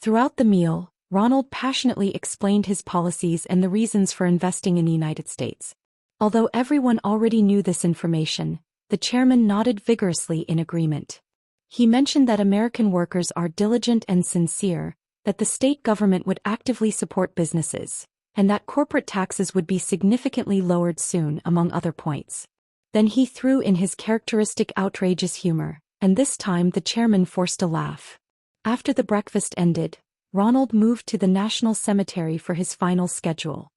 Throughout the meal, Ronald passionately explained his policies and the reasons for investing in the United States. Although everyone already knew this information, the chairman nodded vigorously in agreement. He mentioned that American workers are diligent and sincere, that the state government would actively support businesses, and that corporate taxes would be significantly lowered soon, among other points. Then he threw in his characteristic outrageous humor, and this time the chairman forced a laugh. After the breakfast ended, Ronald moved to the National Cemetery for his final schedule.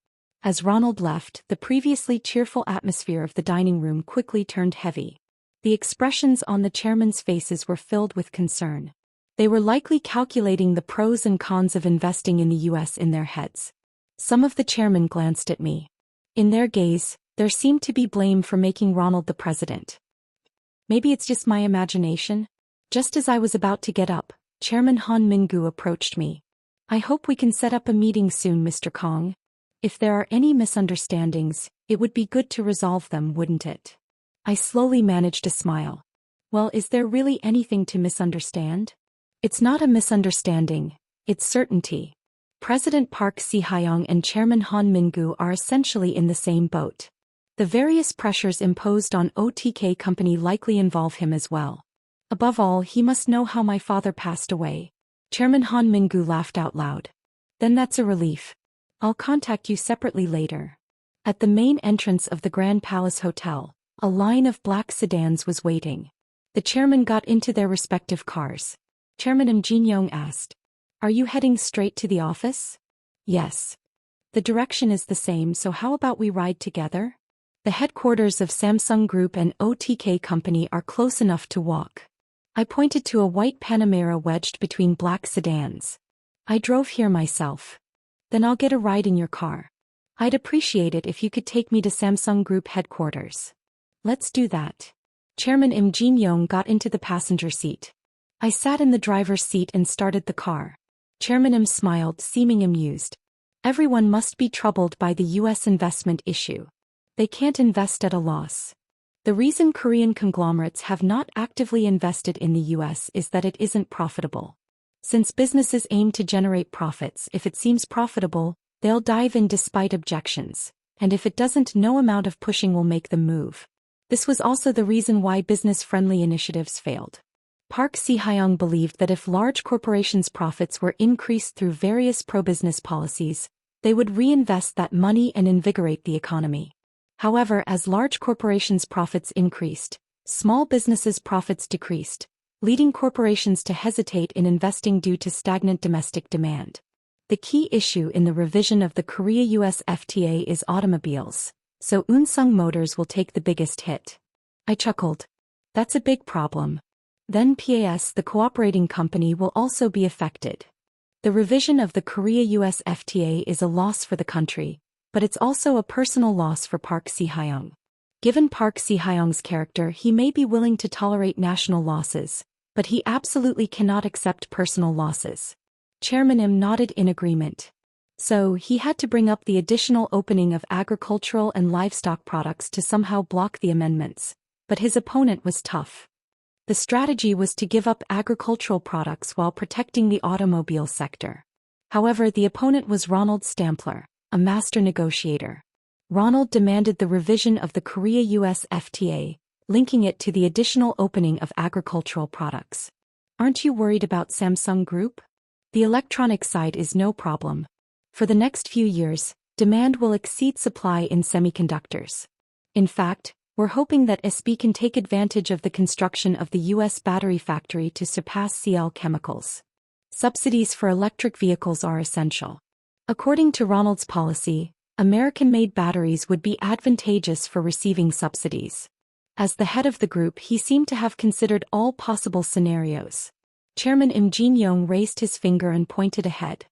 As Ronald left, the previously cheerful atmosphere of the dining room quickly turned heavy. The expressions on the chairman's faces were filled with concern. They were likely calculating the pros and cons of investing in the U.S. in their heads. Some of the chairmen glanced at me. In their gaze, there seemed to be blame for making Ronald the president. Maybe it's just my imagination? Just as I was about to get up, Chairman Han Mingu approached me. "I hope we can set up a meeting soon, Mr. Kong. If there are any misunderstandings, it would be good to resolve them, wouldn't it?" I slowly managed a smile. Well, is there really anything to misunderstand? It's not a misunderstanding, it's certainty. President Park Si-hyung and Chairman Han Mingu are essentially in the same boat. The various pressures imposed on OTK company likely involve him as well. Above all, he must know how my father passed away. Chairman Han Mingu laughed out loud. Then that's a relief. I'll contact you separately later. At the main entrance of the Grand Palace Hotel, a line of black sedans was waiting. The chairman got into their respective cars. Chairman Im Jin-young asked, "Are you heading straight to the office?" "Yes. The direction is the same, so how about we ride together?" The headquarters of Samsung Group and OTK Company are close enough to walk. I pointed to a white Panamera wedged between black sedans. "I drove here myself." "Then I'll get a ride in your car. I'd appreciate it if you could take me to Samsung Group headquarters." "Let's do that." Chairman Im Jin-young got into the passenger seat. I sat in the driver's seat and started the car. Chairman Im smiled, seeming amused. Everyone must be troubled by the U.S. investment issue. They can't invest at a loss. The reason Korean conglomerates have not actively invested in the U.S. is that it isn't profitable. Since businesses aim to generate profits, if it seems profitable, they'll dive in despite objections, and if it doesn't, no amount of pushing will make them move. This was also the reason why business-friendly initiatives failed. Park Si-hyung believed that if large corporations' profits were increased through various pro-business policies, they would reinvest that money and invigorate the economy. However, as large corporations' profits increased, small businesses' profits decreased, leading corporations to hesitate in investing due to stagnant domestic demand. The key issue in the revision of the Korea-US FTA is automobiles, so Unsung Motors will take the biggest hit. I chuckled. That's a big problem. Then PAS, the cooperating company, will also be affected. The revision of the Korea-US FTA is a loss for the country, but it's also a personal loss for Park Si-hyung. Given Park Si-hyung's character, he may be willing to tolerate national losses, but he absolutely cannot accept personal losses. Chairman Im nodded in agreement. So, he had to bring up the additional opening of agricultural and livestock products to somehow block the amendments, but his opponent was tough. The strategy was to give up agricultural products while protecting the automobile sector. However, the opponent was Ronald Stampler, a master negotiator. Ronald demanded the revision of the Korea-US FTA, linking it to the additional opening of agricultural products. "Aren't you worried about Samsung Group? The electronic side is no problem. For the next few years, demand will exceed supply in semiconductors. In fact, we're hoping that SB can take advantage of the construction of the U.S. battery factory to surpass CL Chemicals. Subsidies for electric vehicles are essential. According to Ronald's policy, American-made batteries would be advantageous for receiving subsidies. As the head of the group, he seemed to have considered all possible scenarios. Chairman Im Jin-young raised his finger and pointed ahead.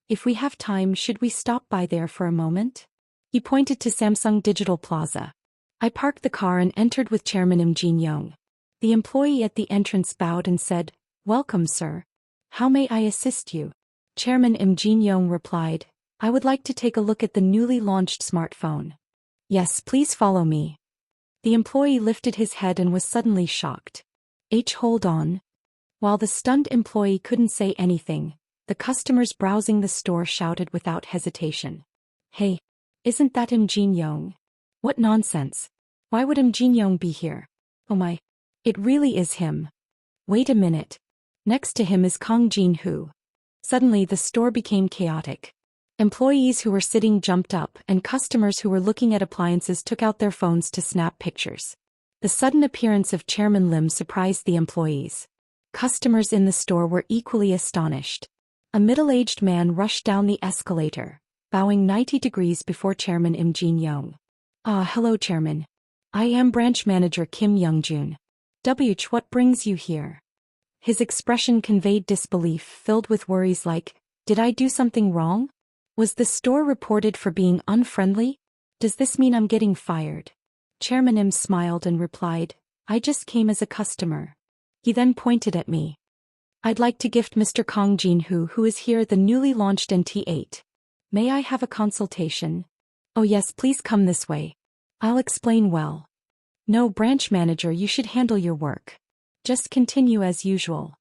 "If we have time, should we stop by there for a moment?" He pointed to Samsung Digital Plaza. I parked the car and entered with Chairman Im Jin-young. The employee at the entrance bowed and said, "Welcome, sir. How may I assist you?" Chairman Im Jin-young replied, "I would like to take a look at the newly launched smartphone." "Yes, please follow me." The employee lifted his head and was suddenly shocked. Hold on." While the stunned employee couldn't say anything, The customers browsing the store shouted without hesitation. Hey, isn't that Im Jin-young? What nonsense. Why would Im Jin-young be here? Oh my. It really is him. Wait a minute. Next to him is Kang Jin-hoo. Suddenly the store became chaotic. Employees who were sitting jumped up and customers who were looking at appliances took out their phones to snap pictures. The sudden appearance of Chairman Lim surprised the employees. Customers in the store were equally astonished. A middle-aged man rushed down the escalator, bowing 90 degrees before Chairman Im Jin-young. Ah, hello Chairman. I am branch manager Kim Young-jun. What brings you here? His expression conveyed disbelief filled with worries like, did I do something wrong? Was the store reported for being unfriendly? Does this mean I'm getting fired? Chairman Im smiled and replied, I just came as a customer. He then pointed at me. I'd like to gift Mr. Kang Jin-hoo, who is here, the newly launched NT8. May I have a consultation? Oh yes, please come this way. I'll explain well. No, branch manager, you should handle your work. Just continue as usual.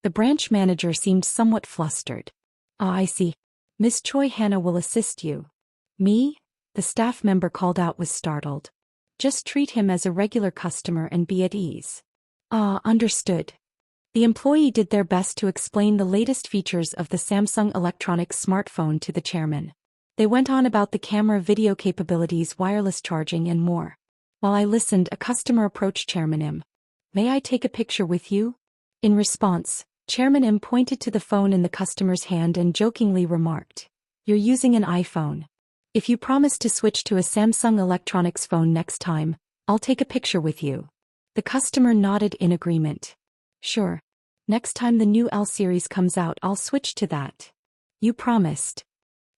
The branch manager seemed somewhat flustered. Ah, I see. Miss Choi Hannah will assist you. Me? The staff member called out was startled. Just treat him as a regular customer and be at ease. Ah, understood. The employee did their best to explain the latest features of the Samsung Electronics smartphone to the chairman. They went on about the camera, video capabilities, wireless charging and more. While I listened, a customer approached Chairman Im. May I take a picture with you? In response, Chairman Im pointed to the phone in the customer's hand and jokingly remarked, You're using an iPhone. If you promise to switch to a Samsung Electronics phone next time, I'll take a picture with you. The customer nodded in agreement. Sure. Next time the new L series comes out, I'll switch to that. You promised.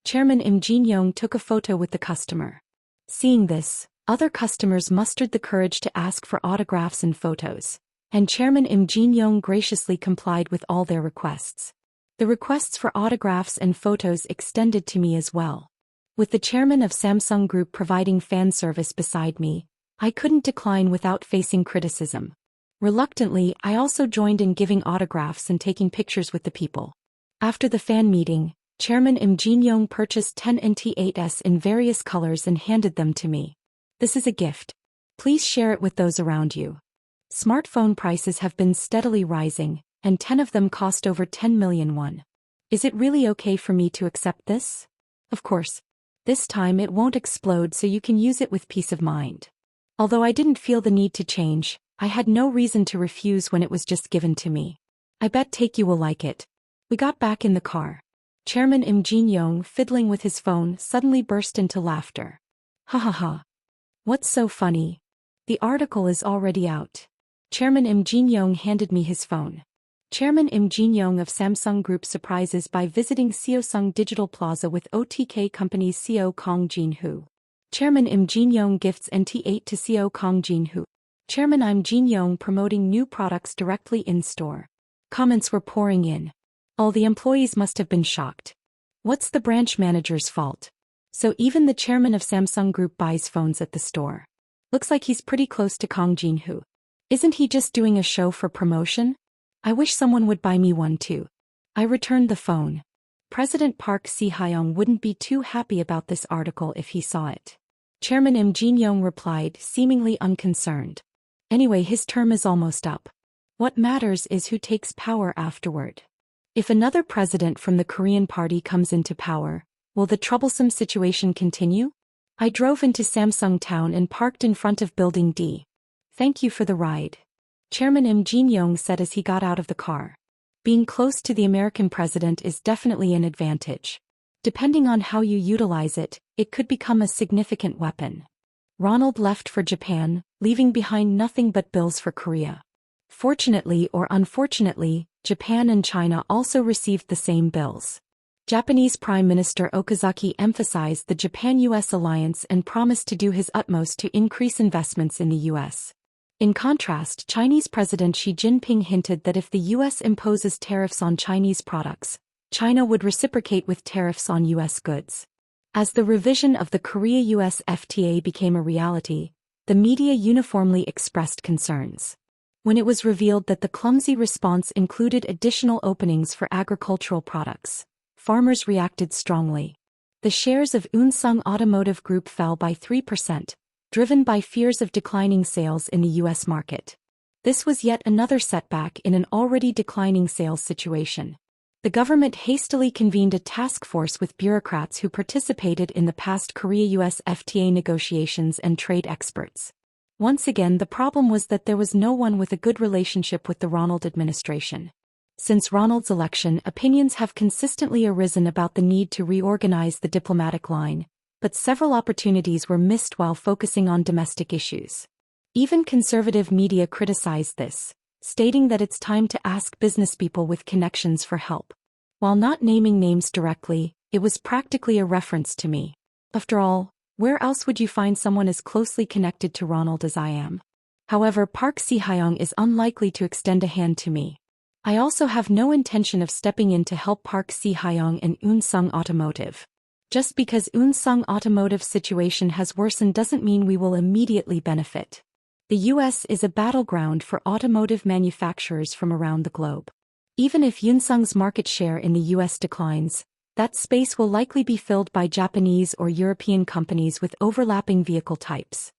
Chairman Im Jin-young took a photo with the customer. Seeing this, other customers mustered the courage to ask for autographs and photos, and Chairman Im Jin-young graciously complied with all their requests. The requests for autographs and photos extended to me as well. With the chairman of Samsung Group providing fan service beside me, I couldn't decline without facing criticism. Reluctantly, I also joined in giving autographs and taking pictures with the people. After the fan meeting, Chairman Im Jin-young purchased 10 NT8s in various colors and handed them to me. This is a gift. Please share it with those around you. Smartphone prices have been steadily rising, and 10 of them cost over 10 million won. Is it really okay for me to accept this? Of course. This time it won't explode, so you can use it with peace of mind. Although I didn't feel the need to change, I had no reason to refuse when it was just given to me. I bet you will like it. We got back in the car. Chairman Im Jin-young, fiddling with his phone, suddenly burst into laughter. Ha ha ha. What's so funny? The article is already out. Chairman Im Jin-young handed me his phone. Chairman Im Jin-young of Samsung Group surprises by visiting Seosung Digital Plaza with OTK Company's CEO Kang Jin-hoo. Chairman Im Jin-young gifts NT8 to CEO Kang Jin-hoo. Chairman Im Jin-young promoting new products directly in-store. Comments were pouring in. All the employees must have been shocked. What's the branch manager's fault? So even the chairman of Samsung Group buys phones at the store. Looks like he's pretty close to Kang Jin-hoo. Isn't he just doing a show for promotion? I wish someone would buy me one too. I returned the phone. President Park Si-hyung wouldn't be too happy about this article if he saw it. Chairman Im Jin-young replied, seemingly unconcerned. Anyway, his term is almost up. What matters is who takes power afterward. If another president from the Korean party comes into power, will the troublesome situation continue? I drove into Samsung Town and parked in front of Building D. Thank you for the ride. Chairman Im Jin-young said as he got out of the car. Being close to the American president is definitely an advantage. Depending on how you utilize it, it could become a significant weapon. Ronald left for Japan, leaving behind nothing but bills for Korea. Fortunately or unfortunately, Japan and China also received the same bills. Japanese Prime Minister Okazaki emphasized the Japan-US alliance and promised to do his utmost to increase investments in the US. In contrast, Chinese President Xi Jinping hinted that if the US imposes tariffs on Chinese products, China would reciprocate with tariffs on US goods. As the revision of the Korea-US FTA became a reality, the media uniformly expressed concerns. When it was revealed that the clumsy response included additional openings for agricultural products, farmers reacted strongly. The shares of Unsung Automotive Group fell by 3%, driven by fears of declining sales in the U.S. market. This was yet another setback in an already declining sales situation. The government hastily convened a task force with bureaucrats who participated in the past Korea-US FTA negotiations and trade experts. Once again, the problem was that there was no one with a good relationship with the Ronald administration. Since Ronald's election, opinions have consistently arisen about the need to reorganize the diplomatic line, but several opportunities were missed while focusing on domestic issues. Even conservative media criticized this, stating that it's time to ask businesspeople with connections for help. While not naming names directly, it was practically a reference to me. After all, where else would you find someone as closely connected to Ronald as I am? However, Park Si-hyung is unlikely to extend a hand to me. I also have no intention of stepping in to help Park Si-hyung and Unsung Automotive. Just because Unsung Automotive's situation has worsened doesn't mean we will immediately benefit. The U.S. is a battleground for automotive manufacturers from around the globe. Even if Unsung's market share in the U.S. declines, that space will likely be filled by Japanese or European companies with overlapping vehicle types.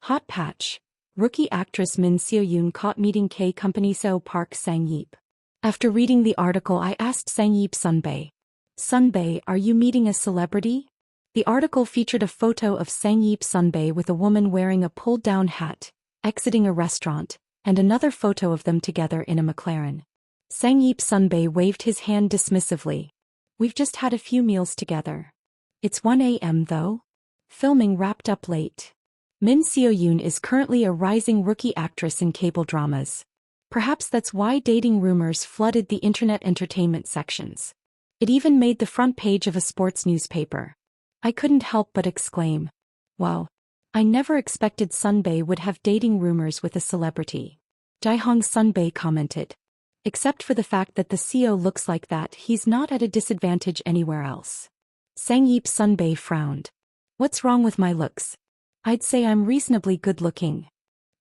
Hot patch. Rookie actress Min Seo-yoon caught meeting K-company Seo Park Sang-yeep. After reading the article, I asked Sang-yeep Sunbae, "Sunbae, are you meeting a celebrity?" The article featured a photo of Sang-yeep Sunbae with a woman wearing a pulled-down hat, exiting a restaurant, and another photo of them together in a McLaren. Sang-yeep Sunbae waved his hand dismissively. "We've just had a few meals together. It's 1 a.m. though. Filming wrapped up late." Min Seo-yoon is currently a rising rookie actress in cable dramas. Perhaps that's why dating rumors flooded the internet entertainment sections. It even made the front page of a sports newspaper. I couldn't help but exclaim, "Wow. I never expected Sunbae would have dating rumors with a celebrity." Jae-hong Sunbae commented, "Except for the fact that the CEO looks like that, he's not at a disadvantage anywhere else." Sang-yeep Sunbae frowned. "What's wrong with my looks? I'd say I'm reasonably good looking."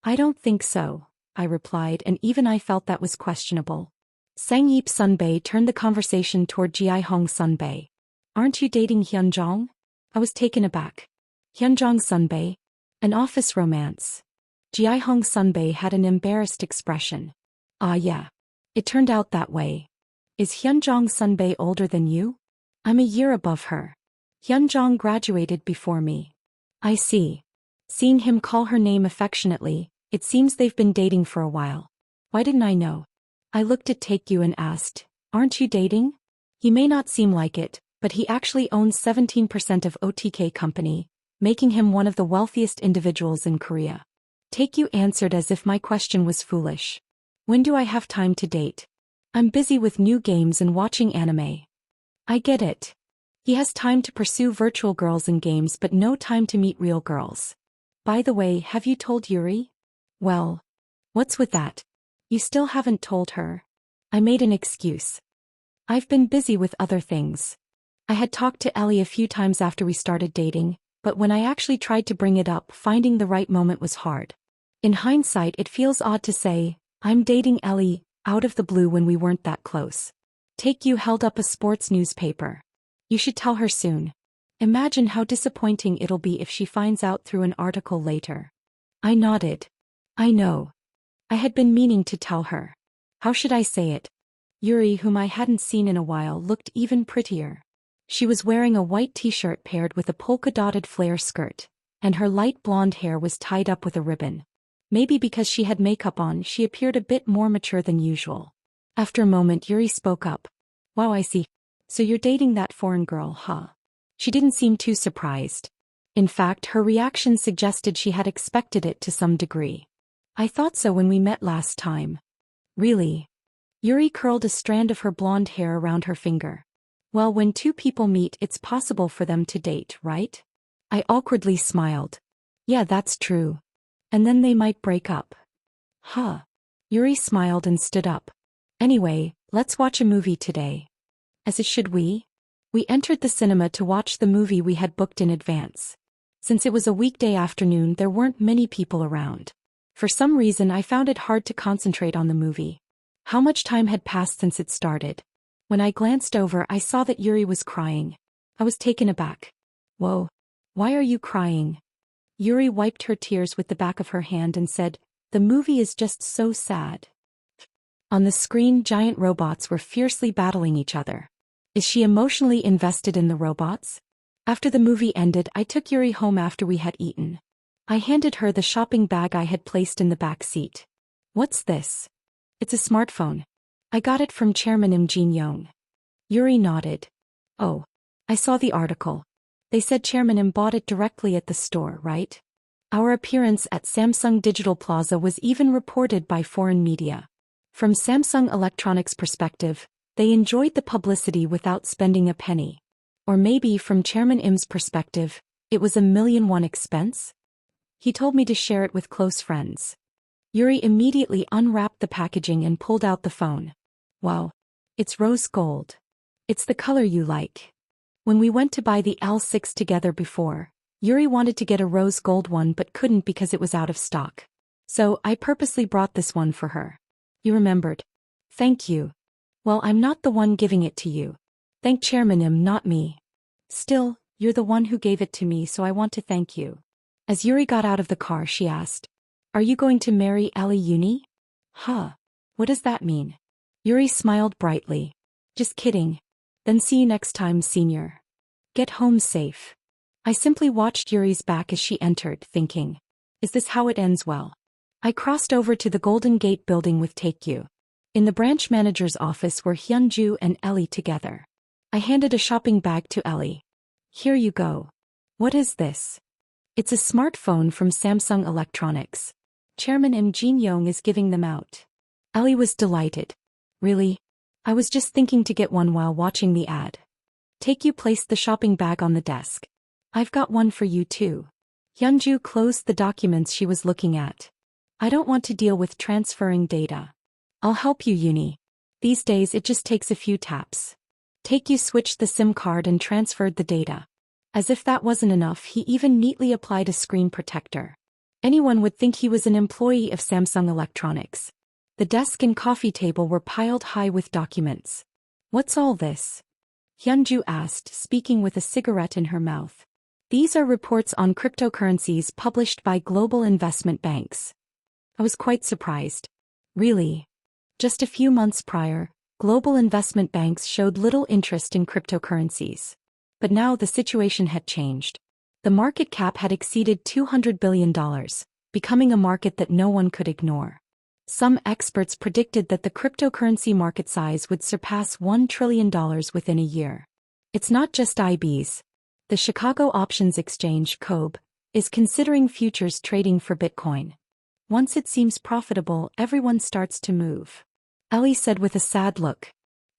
"I don't think so," I replied, and even I felt that was questionable. Sang-yeep Sunbae turned the conversation toward Jae-hong Sunbae. "Aren't you dating Hyunjong?" I was taken aback. "Hyunjong Sunbae? An office romance?" Jae-hong Sunbae had an embarrassed expression. "Ah yeah. It turned out that way. Is Hyunjong Sunbae older than you?" "I'm a year above her. Hyunjong graduated before me." "I see." Seeing him call her name affectionately, it seems they've been dating for a while. Why didn't I know? I looked at Taekyu and asked, "Aren't you dating?" He may not seem like it, but he actually owns 17% of OTK Company, making him one of the wealthiest individuals in Korea. Taekyu answered as if my question was foolish. "When do I have time to date? I'm busy with new games and watching anime." "I get it. He has time to pursue virtual girls in games but no time to meet real girls. By the way, have you told Yuri?" "Well, what's with that? You still haven't told her?" I made an excuse. "I've been busy with other things. I had talked to Ellie a few times after we started dating, but when I actually tried to bring it up, finding the right moment was hard. In hindsight, it feels odd to say, I'm dating Ellie, out of the blue when we weren't that close." Taekyu held up a sports newspaper. "You should tell her soon. Imagine how disappointing it'll be if she finds out through an article later." I nodded. "I know. I had been meaning to tell her. How should I say it?" Yuri, whom I hadn't seen in a while, looked even prettier. She was wearing a white t-shirt paired with a polka-dotted flare skirt, and her light blonde hair was tied up with a ribbon. Maybe because she had makeup on, she appeared a bit more mature than usual. After a moment, Yuri spoke up. "Wow, I see. So you're dating that foreign girl, huh?" She didn't seem too surprised. In fact, her reaction suggested she had expected it to some degree. "I thought so when we met last time." "Really?" Yuri curled a strand of her blonde hair around her finger. "Well, when two people meet, it's possible for them to date, right?" I awkwardly smiled. "Yeah, that's true. And then they might break up." "Huh." Yuri smiled and stood up. "Anyway, let's watch a movie today." "As it should we?" We entered the cinema to watch the movie we had booked in advance. Since it was a weekday afternoon, there weren't many people around. For some reason I found it hard to concentrate on the movie. How much time had passed since it started? When I glanced over, I saw that Yuri was crying. I was taken aback. Whoa. Why are you crying? Yuri wiped her tears with the back of her hand and said, "The movie is just so sad." On the screen, giant robots were fiercely battling each other. Is she emotionally invested in the robots? After the movie ended, I took Yuri home after we had eaten. I handed her the shopping bag I had placed in the back seat. What's this? It's a smartphone. I got it from Chairman Im Jin-young. Yuri nodded. Oh. I saw the article. They said Chairman Im bought it directly at the store, right? Our appearance at Samsung Digital Plaza was even reported by foreign media. From Samsung Electronics' perspective, they enjoyed the publicity without spending a penny. Or maybe from Chairman Im's perspective, it was $1 million expense? He told me to share it with close friends. Yuri immediately unwrapped the packaging and pulled out the phone. Wow. It's rose gold. It's the color you like. When we went to buy the L6 together before, Yuri wanted to get a rose gold one but couldn't because it was out of stock. So I purposely brought this one for her. You remembered. Thank you. Well, I'm not the one giving it to you. Thank Chairman Im, not me. Still, you're the one who gave it to me, so I want to thank you. As Yuri got out of the car, she asked, "Are you going to marry Ellie Uni?" Huh. What does that mean? Yuri smiled brightly. Just kidding. Then see you next time, senior. Get home safe. I simply watched Yuri's back as she entered, thinking, is this how it ends well? I crossed over to the Golden Gate building with Taekyu. In the branch manager's office were Hyunju and Ellie together. I handed a shopping bag to Ellie. Here you go. What is this? It's a smartphone from Samsung Electronics. Chairman Im Jin-young is giving them out. Ellie was delighted. Really? I was just thinking to get one while watching the ad. Taekyu placed the shopping bag on the desk. I've got one for you too. Hyunju closed the documents she was looking at. I don't want to deal with transferring data. I'll help you, Uni. These days it just takes a few taps. Taekyu switched the SIM card and transferred the data. As if that wasn't enough, he even neatly applied a screen protector. Anyone would think he was an employee of Samsung Electronics. The desk and coffee table were piled high with documents. What's all this? Hyunju asked, speaking with a cigarette in her mouth. These are reports on cryptocurrencies published by global investment banks. I was quite surprised. Really? Just a few months prior, global investment banks showed little interest in cryptocurrencies. But now the situation had changed. The market cap had exceeded $200 billion, becoming a market that no one could ignore. Some experts predicted that the cryptocurrency market size would surpass $1 trillion within a year. It's not just IBs. The Chicago Options Exchange, COBE, is considering futures trading for Bitcoin. Once it seems profitable, everyone starts to move. Ellie said with a sad look.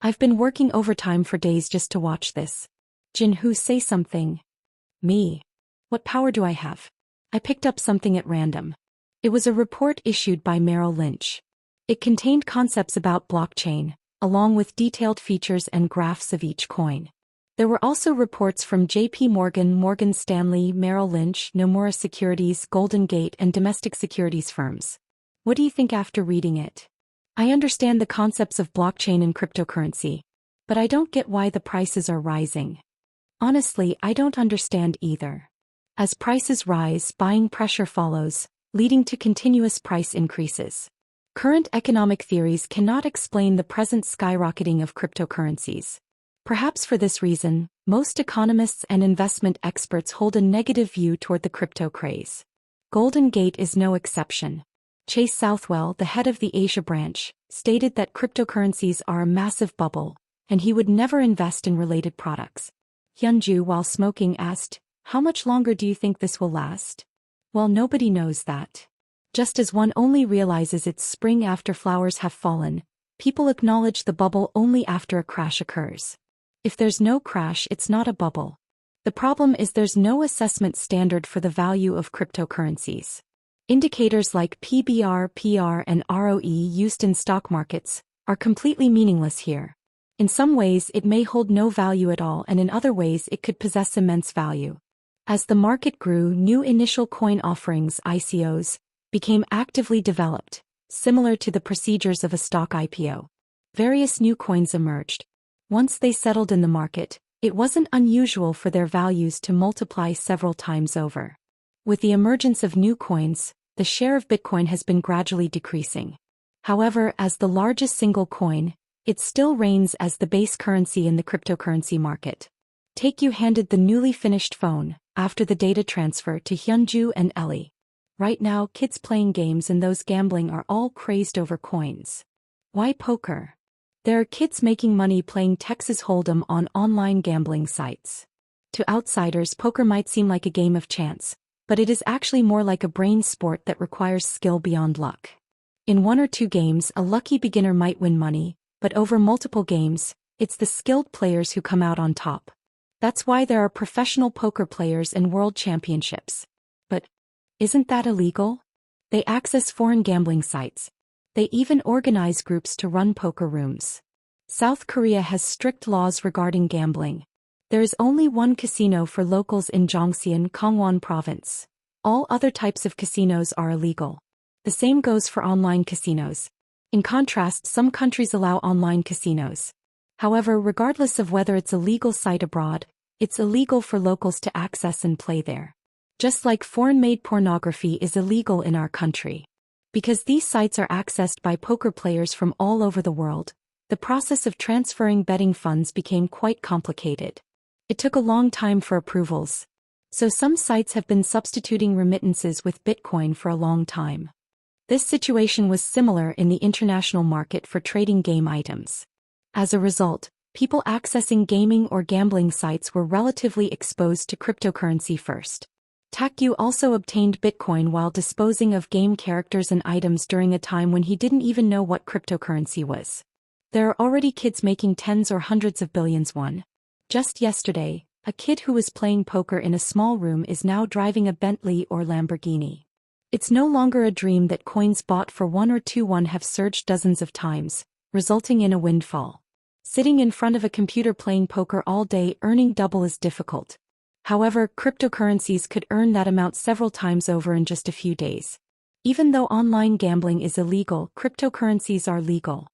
I've been working overtime for days just to watch this. Jin-Hoo, say something. Me. What power do I have? I picked up something at random. It was a report issued by Merrill Lynch. It contained concepts about blockchain, along with detailed features and graphs of each coin. There were also reports from JP Morgan, Morgan Stanley, Merrill Lynch, Nomura Securities, Golden Gate, and domestic securities firms. What do you think after reading it? I understand the concepts of blockchain and cryptocurrency, but I don't get why the prices are rising. Honestly, I don't understand either. As prices rise, buying pressure follows, leading to continuous price increases. Current economic theories cannot explain the present skyrocketing of cryptocurrencies. Perhaps for this reason, most economists and investment experts hold a negative view toward the crypto craze. Golden Gate is no exception. Chase Southwell, the head of the Asia branch, stated that cryptocurrencies are a massive bubble, and he would never invest in related products. Hyunju, while smoking, asked, "How much longer do you think this will last?" Well, nobody knows that. Just as one only realizes it's spring after flowers have fallen, people acknowledge the bubble only after a crash occurs. If there's no crash, it's not a bubble. The problem is there's no assessment standard for the value of cryptocurrencies. Indicators like PBR, PR, and ROE used in stock markets are completely meaningless here. In some ways, it may hold no value at all, and in other ways, it could possess immense value. As the market grew, new initial coin offerings (ICOs) became actively developed, similar to the procedures of a stock IPO. Various new coins emerged. Once they settled in the market, it wasn't unusual for their values to multiply several times over. With the emergence of new coins, the share of Bitcoin has been gradually decreasing. However, as the largest single coin, it still reigns as the base currency in the cryptocurrency market. Take-You handed the newly finished phone, after the data transfer to Hyunju and Ellie. Right now, kids playing games and those gambling are all crazed over coins. Why poker? There are kids making money playing Texas Hold'em on online gambling sites. To outsiders, poker might seem like a game of chance, but it is actually more like a brain sport that requires skill beyond luck. In one or two games, a lucky beginner might win money, but over multiple games, it's the skilled players who come out on top. That's why there are professional poker players and world championships. But isn't that illegal? They access foreign gambling sites. They even organize groups to run poker rooms. South Korea has strict laws regarding gambling. There is only one casino for locals in Jongseon, Gangwon Province. All other types of casinos are illegal. The same goes for online casinos. In contrast, some countries allow online casinos. However, regardless of whether it's a legal site abroad, it's illegal for locals to access and play there. Just like foreign-made pornography is illegal in our country. Because these sites are accessed by poker players from all over the world, the process of transferring betting funds became quite complicated. It took a long time for approvals. So some sites have been substituting remittances with Bitcoin for a long time. This situation was similar in the international market for trading game items. As a result, people accessing gaming or gambling sites were relatively exposed to cryptocurrency first. Takyu also obtained Bitcoin while disposing of game characters and items during a time when he didn't even know what cryptocurrency was. There are already kids making tens or hundreds of billions won. Just yesterday, a kid who was playing poker in a small room is now driving a Bentley or Lamborghini. It's no longer a dream that coins bought for 1 or 2 won have surged dozens of times, resulting in a windfall. Sitting in front of a computer playing poker all day earning double is difficult. However, cryptocurrencies could earn that amount several times over in just a few days. Even though online gambling is illegal, cryptocurrencies are legal.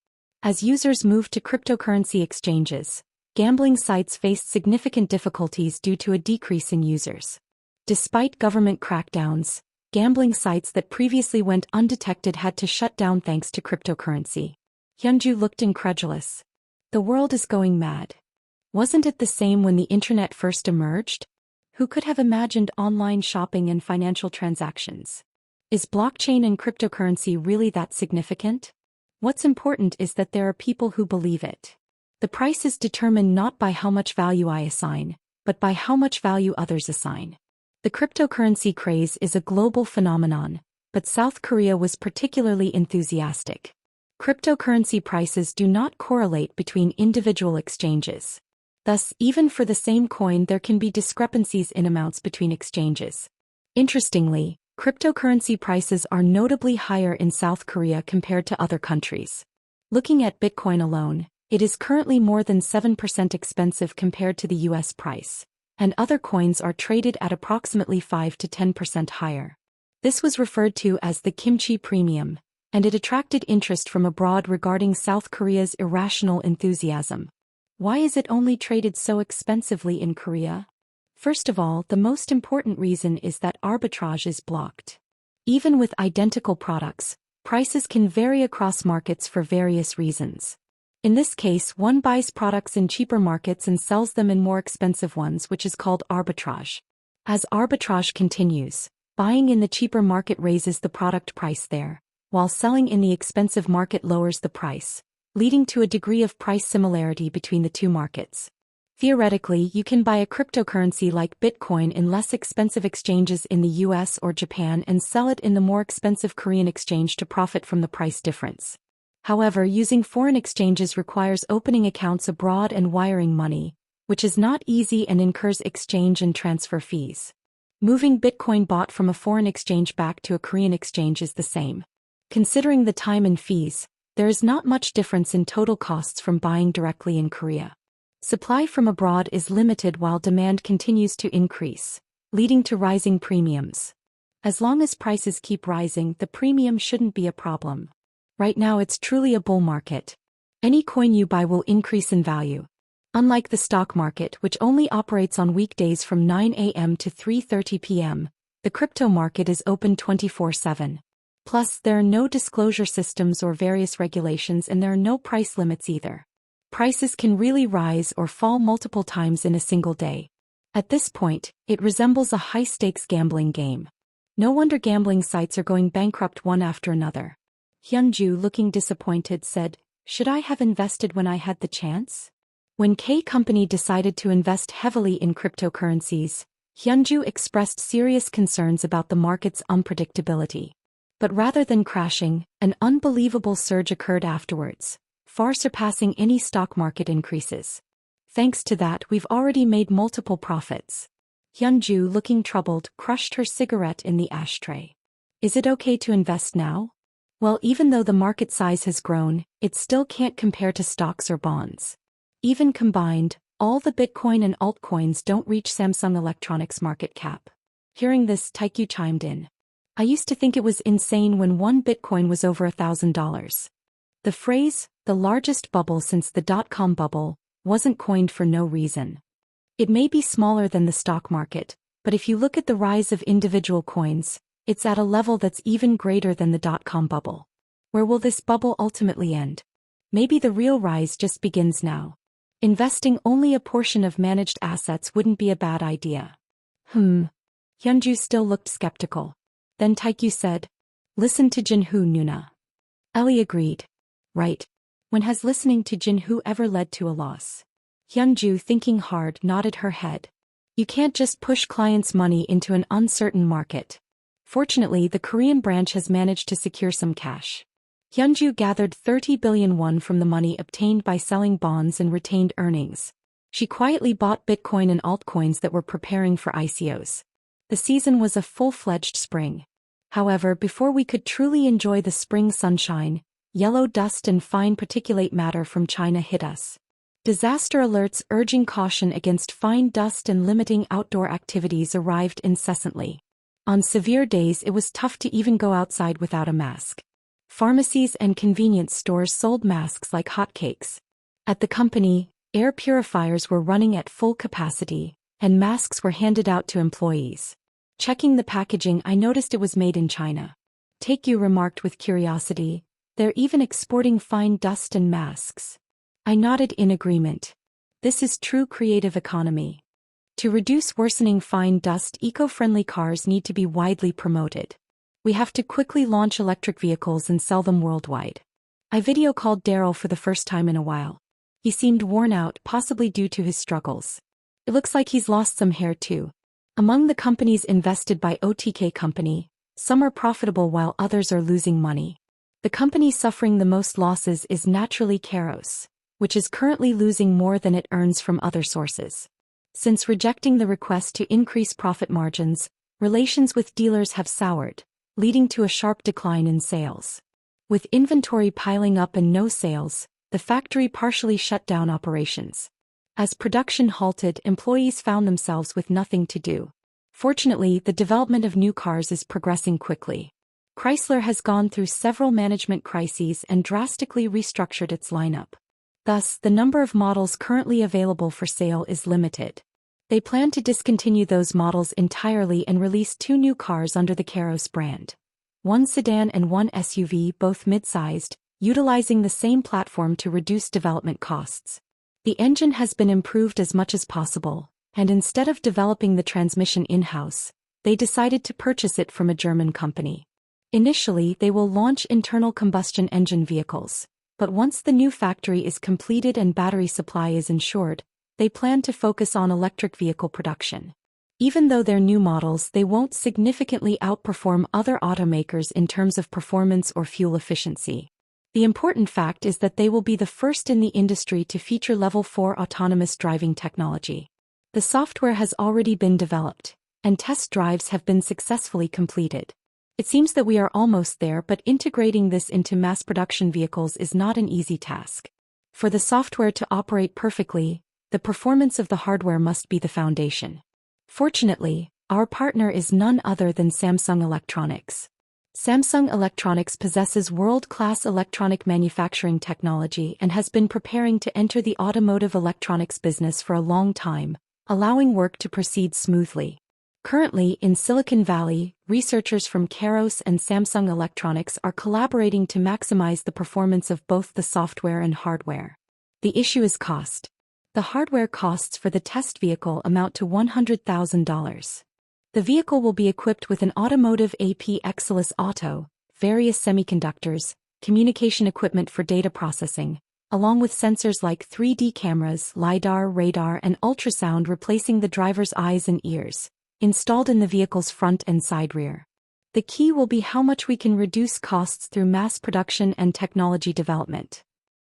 As users moved to cryptocurrency exchanges, gambling sites faced significant difficulties due to a decrease in users. Despite government crackdowns, gambling sites that previously went undetected had to shut down thanks to cryptocurrency. Hyunju looked incredulous. The world is going mad. Wasn't it the same when the internet first emerged? Who could have imagined online shopping and financial transactions? Is blockchain and cryptocurrency really that significant? What's important is that there are people who believe it. The price is determined not by how much value I assign, but by how much value others assign. The cryptocurrency craze is a global phenomenon, but South Korea was particularly enthusiastic. Cryptocurrency prices do not correlate between individual exchanges. Thus, even for the same coin there can be discrepancies in amounts between exchanges. Interestingly, cryptocurrency prices are notably higher in South Korea compared to other countries. Looking at Bitcoin alone, it is currently more than 7% expensive compared to the US price, and other coins are traded at approximately 5 to 10% higher. This was referred to as the kimchi premium, and it attracted interest from abroad regarding South Korea's irrational enthusiasm. Why is it only traded so expensively in Korea? First of all, the most important reason is that arbitrage is blocked. Even with identical products, prices can vary across markets for various reasons. In this case, one buys products in cheaper markets and sells them in more expensive ones, which is called arbitrage. As arbitrage continues, buying in the cheaper market raises the product price there, while selling in the expensive market lowers the price, leading to a degree of price similarity between the two markets. Theoretically, you can buy a cryptocurrency like Bitcoin in less expensive exchanges in the US or Japan and sell it in the more expensive Korean exchange to profit from the price difference. However, using foreign exchanges requires opening accounts abroad and wiring money, which is not easy and incurs exchange and transfer fees. Moving Bitcoin bought from a foreign exchange back to a Korean exchange is the same. Considering the time and fees, there is not much difference in total costs from buying directly in Korea. Supply from abroad is limited while demand continues to increase, leading to rising premiums. As long as prices keep rising, the premium shouldn't be a problem. Right now it's truly a bull market. Any coin you buy will increase in value. Unlike the stock market, which only operates on weekdays from 9 a.m. to 3:30 p.m., the crypto market is open 24/7. Plus, there are no disclosure systems or various regulations, and there are no price limits either. Prices can really rise or fall multiple times in a single day. At this point, it resembles a high-stakes gambling game. No wonder gambling sites are going bankrupt one after another. Hyunju, looking disappointed, said, "Should I have invested when I had the chance?" When K Company decided to invest heavily in cryptocurrencies, Hyunju expressed serious concerns about the market's unpredictability. But rather than crashing, an unbelievable surge occurred afterwards, far surpassing any stock market increases. Thanks to that, we've already made multiple profits. Hyunju, looking troubled, crushed her cigarette in the ashtray. Is it okay to invest now? Well, even though the market size has grown, it still can't compare to stocks or bonds. Even combined, all the Bitcoin and altcoins don't reach Samsung Electronics' market cap. Hearing this, Taikyu chimed in. I used to think it was insane when one Bitcoin was over $1,000. The phrase, the largest bubble since the dot-com bubble, wasn't coined for no reason. It may be smaller than the stock market, but if you look at the rise of individual coins, it's at a level that's even greater than the dot-com bubble. Where will this bubble ultimately end? Maybe the real rise just begins now. Investing only a portion of managed assets wouldn't be a bad idea. Hyunju still looked skeptical. Then Taikyu said, "Listen to Jinhu, Nuna." Ellie agreed. Right. When has listening to Jinhu ever led to a loss? Hyunju, thinking hard, nodded her head. You can't just push clients' money into an uncertain market. Fortunately, the Korean branch has managed to secure some cash. Hyunju gathered 30 billion won from the money obtained by selling bonds and retained earnings. She quietly bought Bitcoin and altcoins that were preparing for ICOs. The season was a full-fledged spring. However, before we could truly enjoy the spring sunshine, yellow dust and fine particulate matter from China hit us. Disaster alerts urging caution against fine dust and limiting outdoor activities arrived incessantly. On severe days, it was tough to even go outside without a mask. Pharmacies and convenience stores sold masks like hotcakes. At the company, air purifiers were running at full capacity, and masks were handed out to employees. Checking the packaging, I noticed it was made in China. Taekyu remarked with curiosity, "They're even exporting fine dust and masks." I nodded in agreement. This is true creative economy. To reduce worsening fine dust, eco-friendly cars need to be widely promoted. We have to quickly launch electric vehicles and sell them worldwide. I video called Daryl for the first time in a while. He seemed worn out, possibly due to his struggles. It looks like he's lost some hair too. Among the companies invested by OTK Company, some are profitable while others are losing money. The company suffering the most losses is naturally Keros, which is currently losing more than it earns from other sources. Since rejecting the request to increase profit margins, relations with dealers have soured, leading to a sharp decline in sales. With inventory piling up and no sales, the factory partially shut down operations. As production halted, employees found themselves with nothing to do. Fortunately, the development of new cars is progressing quickly. Chrysler has gone through several management crises and drastically restructured its lineup. Thus, the number of models currently available for sale is limited. They plan to discontinue those models entirely and release 2 new cars under the Keros brand. One sedan and one SUV, both mid-sized, utilizing the same platform to reduce development costs. The engine has been improved as much as possible, and instead of developing the transmission in-house, they decided to purchase it from a German company. Initially, they will launch internal combustion engine vehicles, but once the new factory is completed and battery supply is ensured, they plan to focus on electric vehicle production. Even though they're new models, they won't significantly outperform other automakers in terms of performance or fuel efficiency. The important fact is that they will be the first in the industry to feature Level 4 autonomous driving technology. The software has already been developed, and test drives have been successfully completed. It seems that we are almost there, but integrating this into mass production vehicles is not an easy task. For the software to operate perfectly, the performance of the hardware must be the foundation. Fortunately, Our partner is none other than Samsung Electronics. Samsung Electronics possesses world-class electronic manufacturing technology and has been preparing to enter the automotive electronics business for a long time, allowing work to proceed smoothly. Currently, in Silicon Valley, researchers from Kairos and Samsung Electronics are collaborating to maximize the performance of both the software and hardware. The issue is cost. The hardware costs for the test vehicle amount to $100,000. The vehicle will be equipped with an automotive AP Exelis Auto, various semiconductors, communication equipment for data processing, along with sensors like 3D cameras, LiDAR, radar, and ultrasound replacing the driver's eyes and ears, installed in the vehicle's front and side rear. The key will be how much we can reduce costs through mass production and technology development.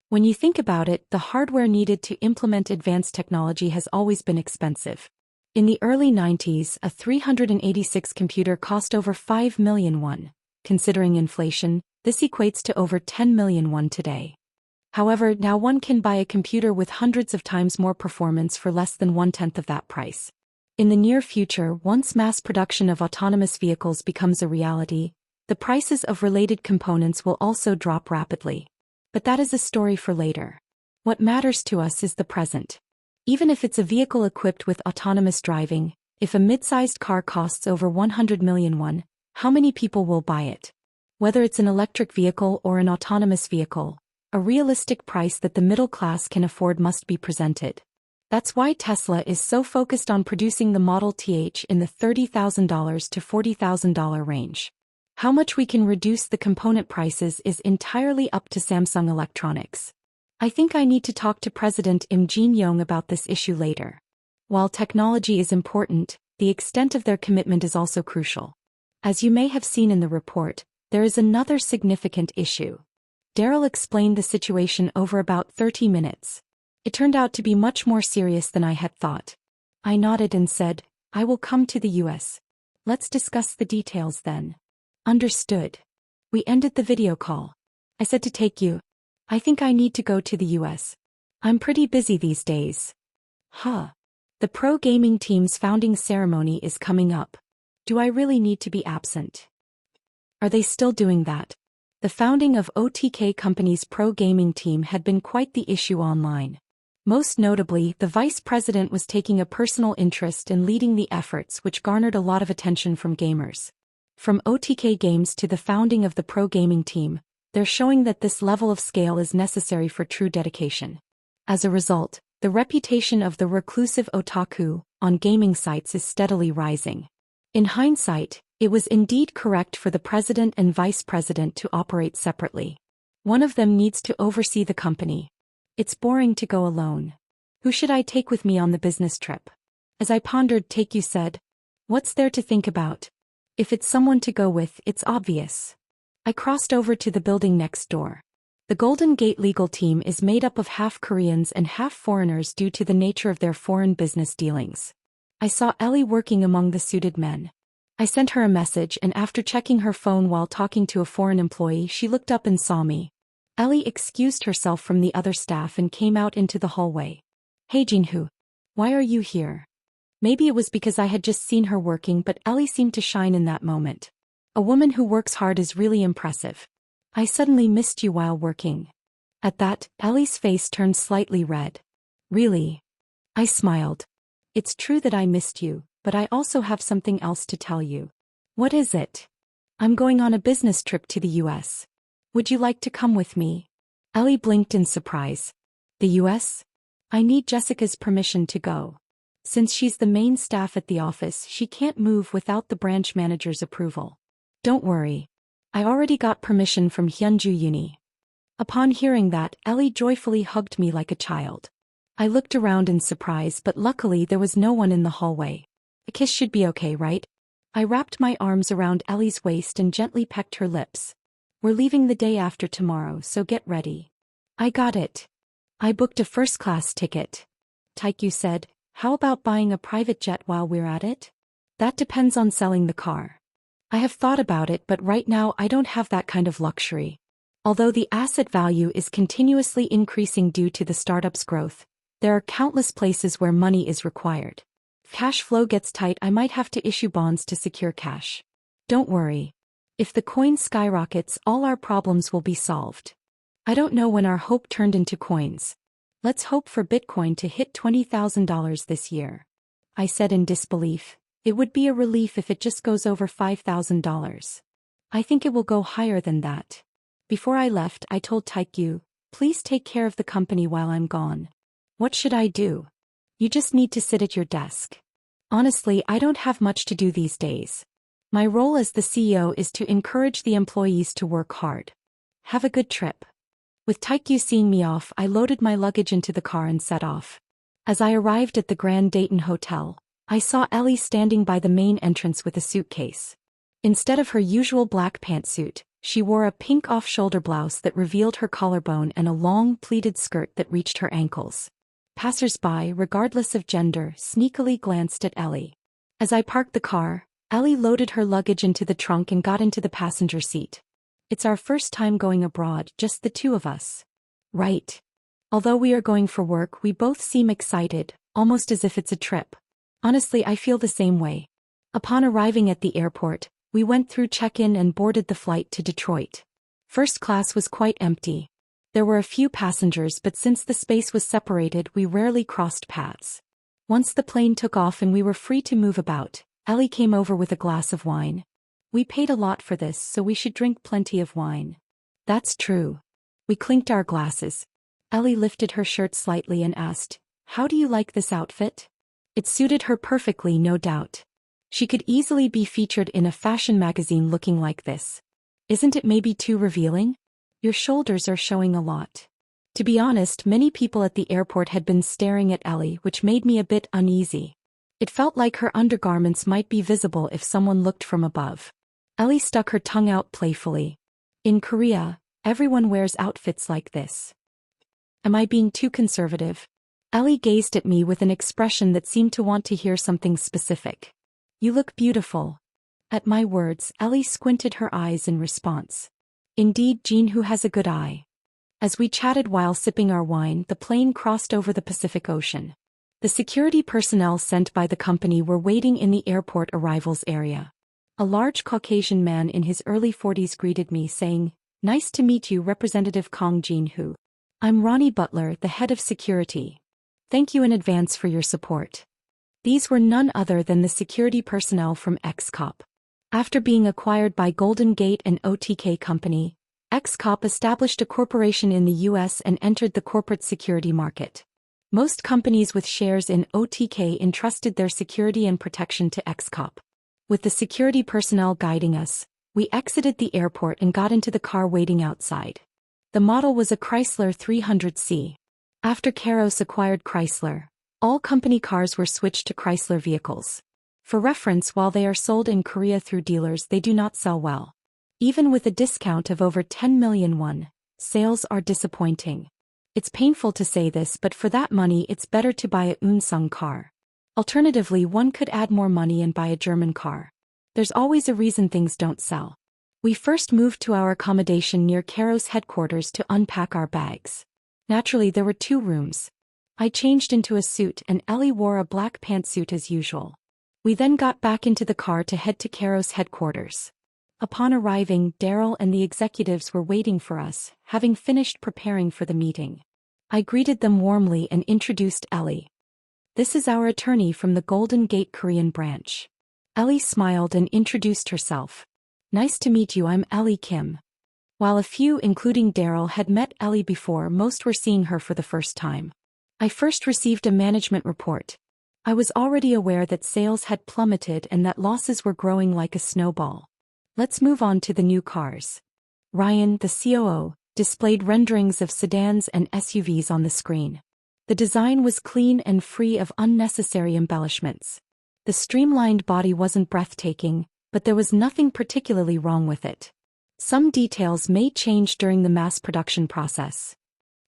When you think about it, the hardware needed to implement advanced technology has always been expensive. In the early 90s, a 386 computer cost over 5 million won. Considering inflation, this equates to over 10 million won today. However, now one can buy a computer with hundreds of times more performance for less than 1/10 of that price. In the near future, once mass production of autonomous vehicles becomes a reality, the prices of related components will also drop rapidly. But that is a story for later. What matters to us is the present. Even if it's a vehicle equipped with autonomous driving, if a mid-sized car costs over 100 million won, how many people will buy it? Whether it's an electric vehicle or an autonomous vehicle, a realistic price that the middle class can afford must be presented. That's why Tesla is so focused on producing the Model Th in the $30,000 to $40,000 range. How much we can reduce the component prices is entirely up to Samsung Electronics. I think I need to talk to President Im Jin-young about this issue later. While technology is important, the extent of their commitment is also crucial. As you may have seen in the report, there is another significant issue. Daryl explained the situation over about 30 minutes. It turned out to be much more serious than I had thought. I nodded and said, "I will come to the US. Let's discuss the details then." Understood. We ended the video call. I said to take you. I think I need to go to the US. I'm pretty busy these days. Huh. The pro gaming team's founding ceremony is coming up. Do I really need to be absent? Are they still doing that? The founding of OTK Company's pro gaming team had been quite the issue online. Most notably, the vice president was taking a personal interest in leading the efforts, which garnered a lot of attention from gamers. From OTK Games to the founding of the pro gaming team, they're showing that this level of scale is necessary for true dedication. As a result, the reputation of the reclusive otaku on gaming sites is steadily rising. In hindsight, it was indeed correct for the president and vice president to operate separately. One of them needs to oversee the company. It's boring to go alone. Who should I take with me on the business trip? As I pondered, Taekyu said, "What's there to think about? If it's someone to go with, it's obvious." I crossed over to the building next door. The Golden Gate legal team is made up of half Koreans and half foreigners due to the nature of their foreign business dealings. I saw Ellie working among the suited men. I sent her a message, and after checking her phone while talking to a foreign employee, she looked up and saw me. Ellie excused herself from the other staff and came out into the hallway. "Hey Jinhoo. Why are you here?" Maybe it was because I had just seen her working, but Ellie seemed to shine in that moment. A woman who works hard is really impressive. "I suddenly missed you while working." At that, Ellie's face turned slightly red. "Really?" I smiled. "It's true that I missed you, but I also have something else to tell you." "What is it?" "I'm going on a business trip to the US. Would you like to come with me?" Ellie blinked in surprise. "The US? I need Jessica's permission to go. Since she's the main staff at the office, she can't move without the branch manager's approval." "Don't worry. I already got permission from Hyunju Uni." Upon hearing that, Ellie joyfully hugged me like a child. I looked around in surprise, but luckily there was no one in the hallway. A kiss should be okay, right? I wrapped my arms around Ellie's waist and gently pecked her lips. "We're leaving the day after tomorrow, so get ready." "I got it. I booked a first-class ticket." Taekyu said, "How about buying a private jet while we're at it?" "That depends on selling the car." "I have thought about it, but right now I don't have that kind of luxury. Although the asset value is continuously increasing due to the startup's growth, there are countless places where money is required. If cash flow gets tight, I might have to issue bonds to secure cash. Don't worry. If the coin skyrockets, all our problems will be solved. I don't know when our hope turned into coins. Let's hope for Bitcoin to hit $20,000 this year. I said in disbelief. It would be a relief if it just goes over $5,000. I think it will go higher than that. Before I left, I told Taekyu, please take care of the company while I'm gone. What should I do? You just need to sit at your desk. Honestly, I don't have much to do these days. My role as the CEO is to encourage the employees to work hard. Have a good trip. With Taekyu seeing me off, I loaded my luggage into the car and set off. As I arrived at the Grand Dayton Hotel, I saw Ellie standing by the main entrance with a suitcase. Instead of her usual black pantsuit, she wore a pink off-shoulder blouse that revealed her collarbone and a long, pleated skirt that reached her ankles. Passers-by, regardless of gender, sneakily glanced at Ellie. As I parked the car, Ellie loaded her luggage into the trunk and got into the passenger seat. It's our first time going abroad, just the two of us. Right. Although we are going for work, we both seem excited, almost as if it's a trip. Honestly, I feel the same way. Upon arriving at the airport, we went through check-in and boarded the flight to Detroit. First class was quite empty. There were a few passengers, but since the space was separated, we rarely crossed paths. Once the plane took off and we were free to move about, Ellie came over with a glass of wine. We paid a lot for this, so we should drink plenty of wine. That's true. We clinked our glasses. Ellie lifted her shirt slightly and asked, how do you like this outfit? It suited her perfectly, no doubt. She could easily be featured in a fashion magazine looking like this. Isn't it maybe too revealing? Your shoulders are showing a lot. To be honest, many people at the airport had been staring at Ellie, which made me a bit uneasy. It felt like her undergarments might be visible if someone looked from above. Ellie stuck her tongue out playfully. In Korea, everyone wears outfits like this. Am I being too conservative? Ellie gazed at me with an expression that seemed to want to hear something specific. You look beautiful. At my words, Ellie squinted her eyes in response. Indeed, Jinhoo has a good eye. As we chatted while sipping our wine, the plane crossed over the Pacific Ocean. The security personnel sent by the company were waiting in the airport arrivals area. A large Caucasian man in his early 40s greeted me, saying, "Nice to meet you, Representative Kong Jinhoo. I'm Ronnie Butler, the head of security. Thank you in advance for your support." These were none other than the security personnel from XCOP. After being acquired by Golden Gate and OTK Company, XCOP established a corporation in the U.S. and entered the corporate security market. Most companies with shares in OTK entrusted their security and protection to XCOP. With the security personnel guiding us, we exited the airport and got into the car waiting outside. The model was a Chrysler 300C. After Kairos acquired Chrysler, all company cars were switched to Chrysler vehicles. For reference, while they are sold in Korea through dealers, they do not sell well. Even with a discount of over 10 million won, sales are disappointing. It's painful to say this, but for that money it's better to buy a Unsung car. Alternatively, one could add more money and buy a German car. There's always a reason things don't sell. We first moved to our accommodation near Kairos headquarters to unpack our bags. Naturally, there were 2 rooms. I changed into a suit and Ellie wore a black pantsuit as usual. We then got back into the car to head to Kairos headquarters. Upon arriving, Daryl and the executives were waiting for us, having finished preparing for the meeting. I greeted them warmly and introduced Ellie. This is our attorney from the Golden Gate Korean branch. Ellie smiled and introduced herself. Nice to meet you, I'm Ellie Kim. While a few, including Daryl, had met Ellie before, most were seeing her for the first time. I first received a management report. I was already aware that sales had plummeted and that losses were growing like a snowball. Let's move on to the new cars. Ryan, the COO, displayed renderings of sedans and SUVs on the screen. The design was clean and free of unnecessary embellishments. The streamlined body wasn't breathtaking, but there was nothing particularly wrong with it. Some details may change during the mass production process.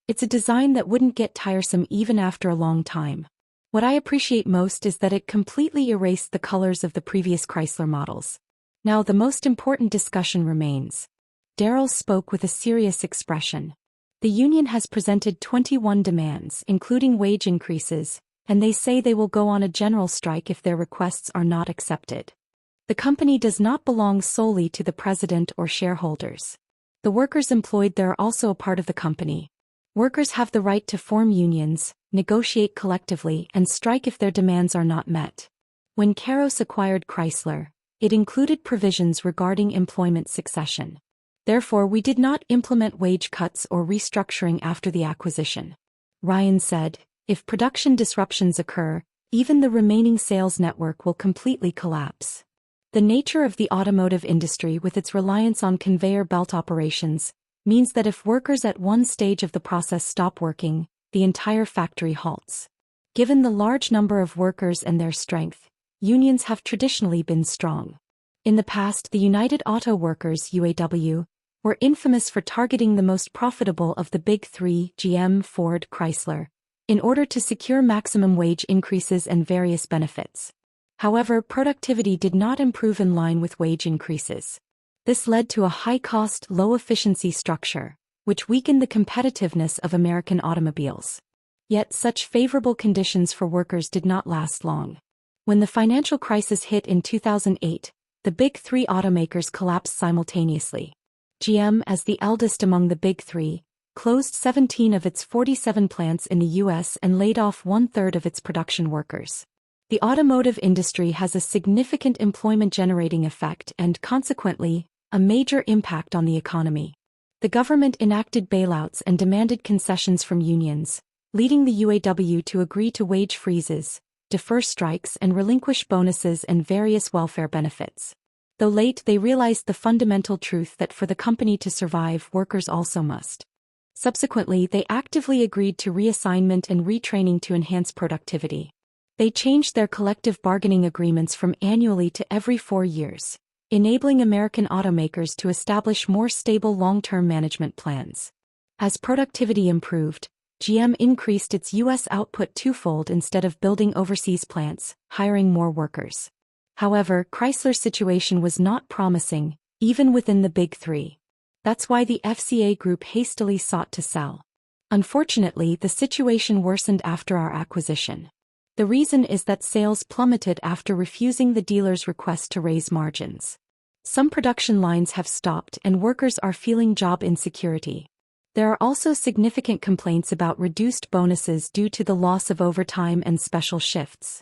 It's a design that wouldn't get tiresome even after a long time. What I appreciate most is that it completely erased the colors of the previous Chrysler models. Now the most important discussion remains. Daryl spoke with a serious expression. The union has presented 21 demands, including wage increases, and they say they will go on a general strike if their requests are not accepted. The company does not belong solely to the president or shareholders. The workers employed there are also a part of the company. Workers have the right to form unions, negotiate collectively, and strike if their demands are not met. When Kairos acquired Chrysler, it included provisions regarding employment succession. Therefore, we did not implement wage cuts or restructuring after the acquisition. Ryan said, if production disruptions occur, even the remaining sales network will completely collapse. The nature of the automotive industry with its reliance on conveyor belt operations means that if workers at one stage of the process stop working, the entire factory halts. Given the large number of workers and their strength, unions have traditionally been strong. In the past, the United Auto Workers (UAW) were infamous for targeting the most profitable of the big three, GM, Ford, Chrysler, in order to secure maximum wage increases and various benefits. However, productivity did not improve in line with wage increases. This led to a high-cost, low-efficiency structure, which weakened the competitiveness of American automobiles. Yet such favorable conditions for workers did not last long. When the financial crisis hit in 2008, the big three automakers collapsed simultaneously. GM, as the eldest among the big three, closed 17 of its 47 plants in the U.S. and laid off one-third of its production workers. The automotive industry has a significant employment-generating effect and, consequently, a major impact on the economy. The government enacted bailouts and demanded concessions from unions, leading the UAW to agree to wage freezes, defer strikes, and relinquish bonuses and various welfare benefits. Though late, they realized the fundamental truth that for the company to survive, workers also must. Subsequently, they actively agreed to reassignment and retraining to enhance productivity. They changed their collective bargaining agreements from annually to every 4 years, enabling American automakers to establish more stable long-term management plans. As productivity improved, GM increased its U.S. output twofold instead of building overseas plants, hiring more workers. However, Chrysler's situation was not promising, even within the big three. That's why the FCA Group hastily sought to sell. Unfortunately, the situation worsened after our acquisition. The reason is that sales plummeted after refusing the dealer's request to raise margins. Some production lines have stopped and workers are feeling job insecurity. There are also significant complaints about reduced bonuses due to the loss of overtime and special shifts.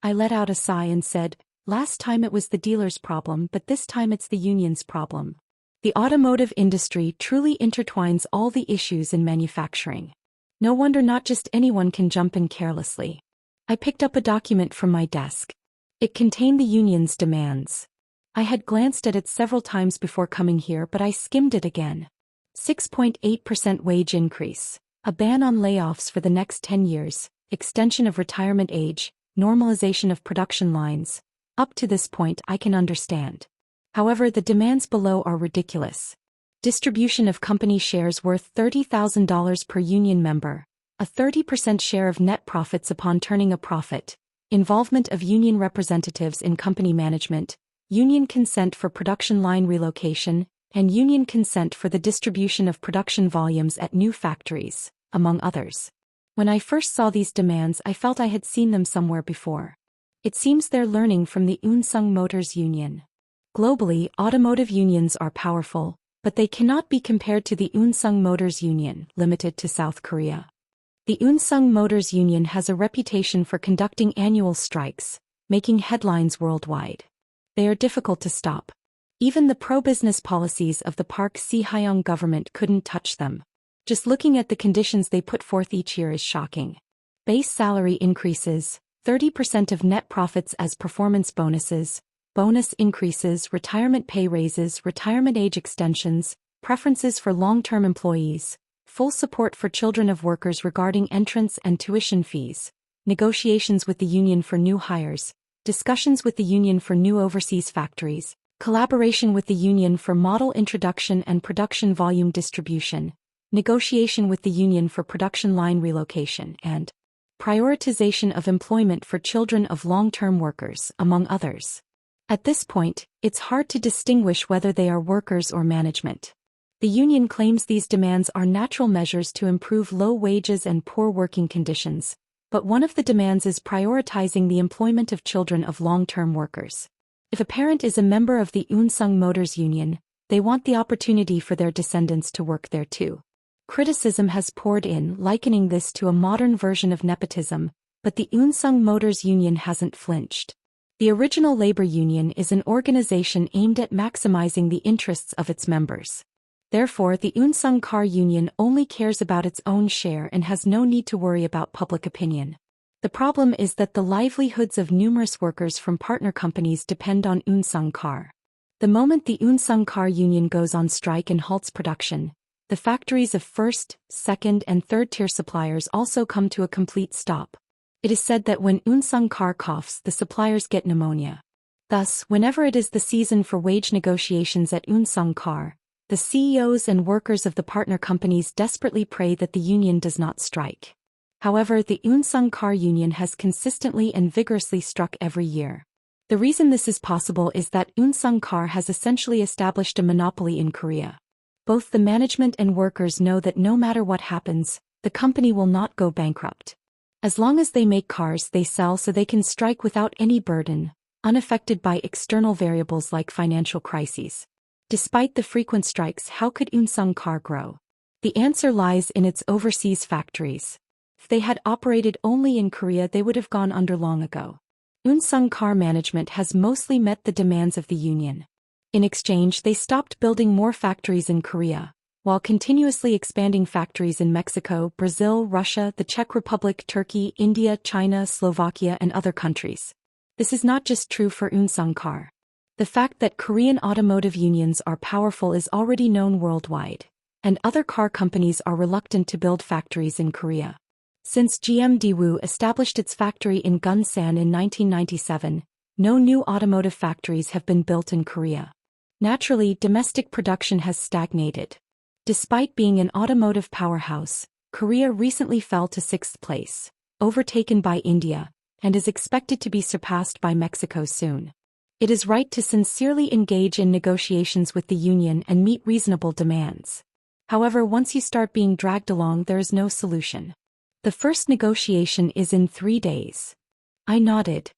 I let out a sigh and said, last time it was the dealer's problem, but this time it's the union's problem. The automotive industry truly intertwines all the issues in manufacturing. No wonder not just anyone can jump in carelessly. I picked up a document from my desk. It contained the union's demands. I had glanced at it several times before coming here, but I skimmed it again. 6.8% wage increase, a ban on layoffs for the next 10 years, extension of retirement age, normalization of production lines. Up to this point, I can understand. However, the demands below are ridiculous. Distribution of company shares worth $30,000 per union member, a 30% share of net profits upon turning a profit, involvement of union representatives in company management, union consent for production line relocation, and union consent for the distribution of production volumes at new factories, among others. When I first saw these demands, I felt I had seen them somewhere before. It seems they're learning from the Unsung Motors Union. Globally, automotive unions are powerful, but they cannot be compared to the Unsung Motors Union, limited to South Korea. The Unsung Motors Union has a reputation for conducting annual strikes, making headlines worldwide. They are difficult to stop. Even the pro-business policies of the Park Si-hyung government couldn't touch them. Just looking at the conditions they put forth each year is shocking. Base salary increases, 30% of net profits as performance bonuses, bonus increases, retirement pay raises, retirement age extensions, preferences for long-term employees, full support for children of workers regarding entrance and tuition fees, negotiations with the union for new hires, discussions with the union for new overseas factories, collaboration with the union for model introduction and production volume distribution, negotiation with the union for production line relocation, and prioritization of employment for children of long-term workers, among others. At this point, it's hard to distinguish whether they are workers or management. The union claims these demands are natural measures to improve low wages and poor working conditions, But one of the demands is prioritizing the employment of children of long-term workers. If a parent is a member of the Unsung Motors Union, they want the opportunity for their descendants to work there too. Criticism has poured in, likening this to a modern version of nepotism, but the Unsung Motors Union hasn't flinched. The original labor union is an organization aimed at maximizing the interests of its members. Therefore, the Unsung Car Union only cares about its own share and has no need to worry about public opinion. The problem is that the livelihoods of numerous workers from partner companies depend on Unsung Car. The moment the Unsung Car Union goes on strike and halts production, the factories of first, second, and third-tier suppliers also come to a complete stop. It is said that when Unsung Car coughs, the suppliers get pneumonia. Thus, whenever it is the season for wage negotiations at Unsung Car, the CEOs and workers of the partner companies desperately pray that the union does not strike. However, the Unsung Car Union has consistently and vigorously struck every year. The reason this is possible is that Unsung Car has essentially established a monopoly in Korea. Both the management and workers know that no matter what happens, the company will not go bankrupt. As long as they make cars, they sell, so they can strike without any burden, unaffected by external variables like financial crises. Despite the frequent strikes, how could Unsung Car grow? The answer lies in its overseas factories. If they had operated only in Korea, they would have gone under long ago. Unsung Car management has mostly met the demands of the union. In exchange, they stopped building more factories in Korea, while continuously expanding factories in Mexico, Brazil, Russia, the Czech Republic, Turkey, India, China, Slovakia, and other countries. This is not just true for Unsung Car. The fact that Korean automotive unions are powerful is already known worldwide, and other car companies are reluctant to build factories in Korea. Since GM Daewoo established its factory in Gunsan in 1997, no new automotive factories have been built in Korea. Naturally, domestic production has stagnated. Despite being an automotive powerhouse, Korea recently fell to 6th place, overtaken by India, and is expected to be surpassed by Mexico soon. It is right to sincerely engage in negotiations with the union and meet reasonable demands. However, once you start being dragged along, there is no solution. The first negotiation is in 3 days. I nodded.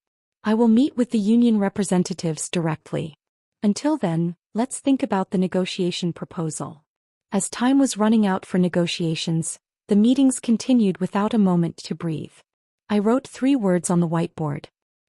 I will meet with the union representatives directly. Until then, let's think about the negotiation proposal. As time was running out for negotiations, the meetings continued without a moment to breathe. I wrote 3 words on the whiteboard: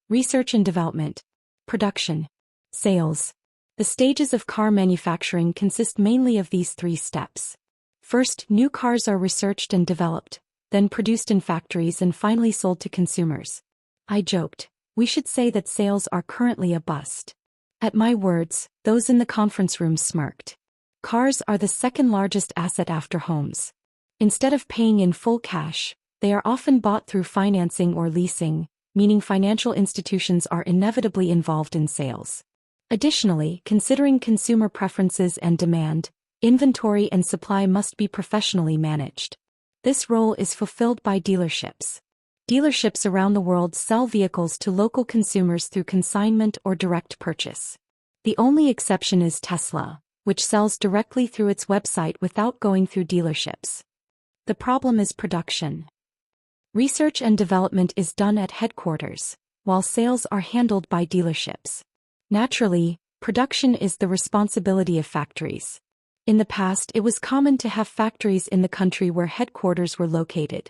research and development, production, sales. The stages of car manufacturing consist mainly of these 3 steps. First, new cars are researched and developed, then produced in factories and finally sold to consumers. I joked, we should say that sales are currently a bust. At my words, those in the conference room smirked. Cars are the second largest asset after homes. Instead of paying in full cash, they are often bought through financing or leasing, meaning financial institutions are inevitably involved in sales. Additionally, considering consumer preferences and demand, inventory and supply must be professionally managed. This role is fulfilled by dealerships. Dealerships around the world sell vehicles to local consumers through consignment or direct purchase. The only exception is Tesla, which sells directly through its website without going through dealerships. The problem is production. Research and development is done at headquarters, while sales are handled by dealerships. Naturally, production is the responsibility of factories. In the past, it was common to have factories in the country where headquarters were located.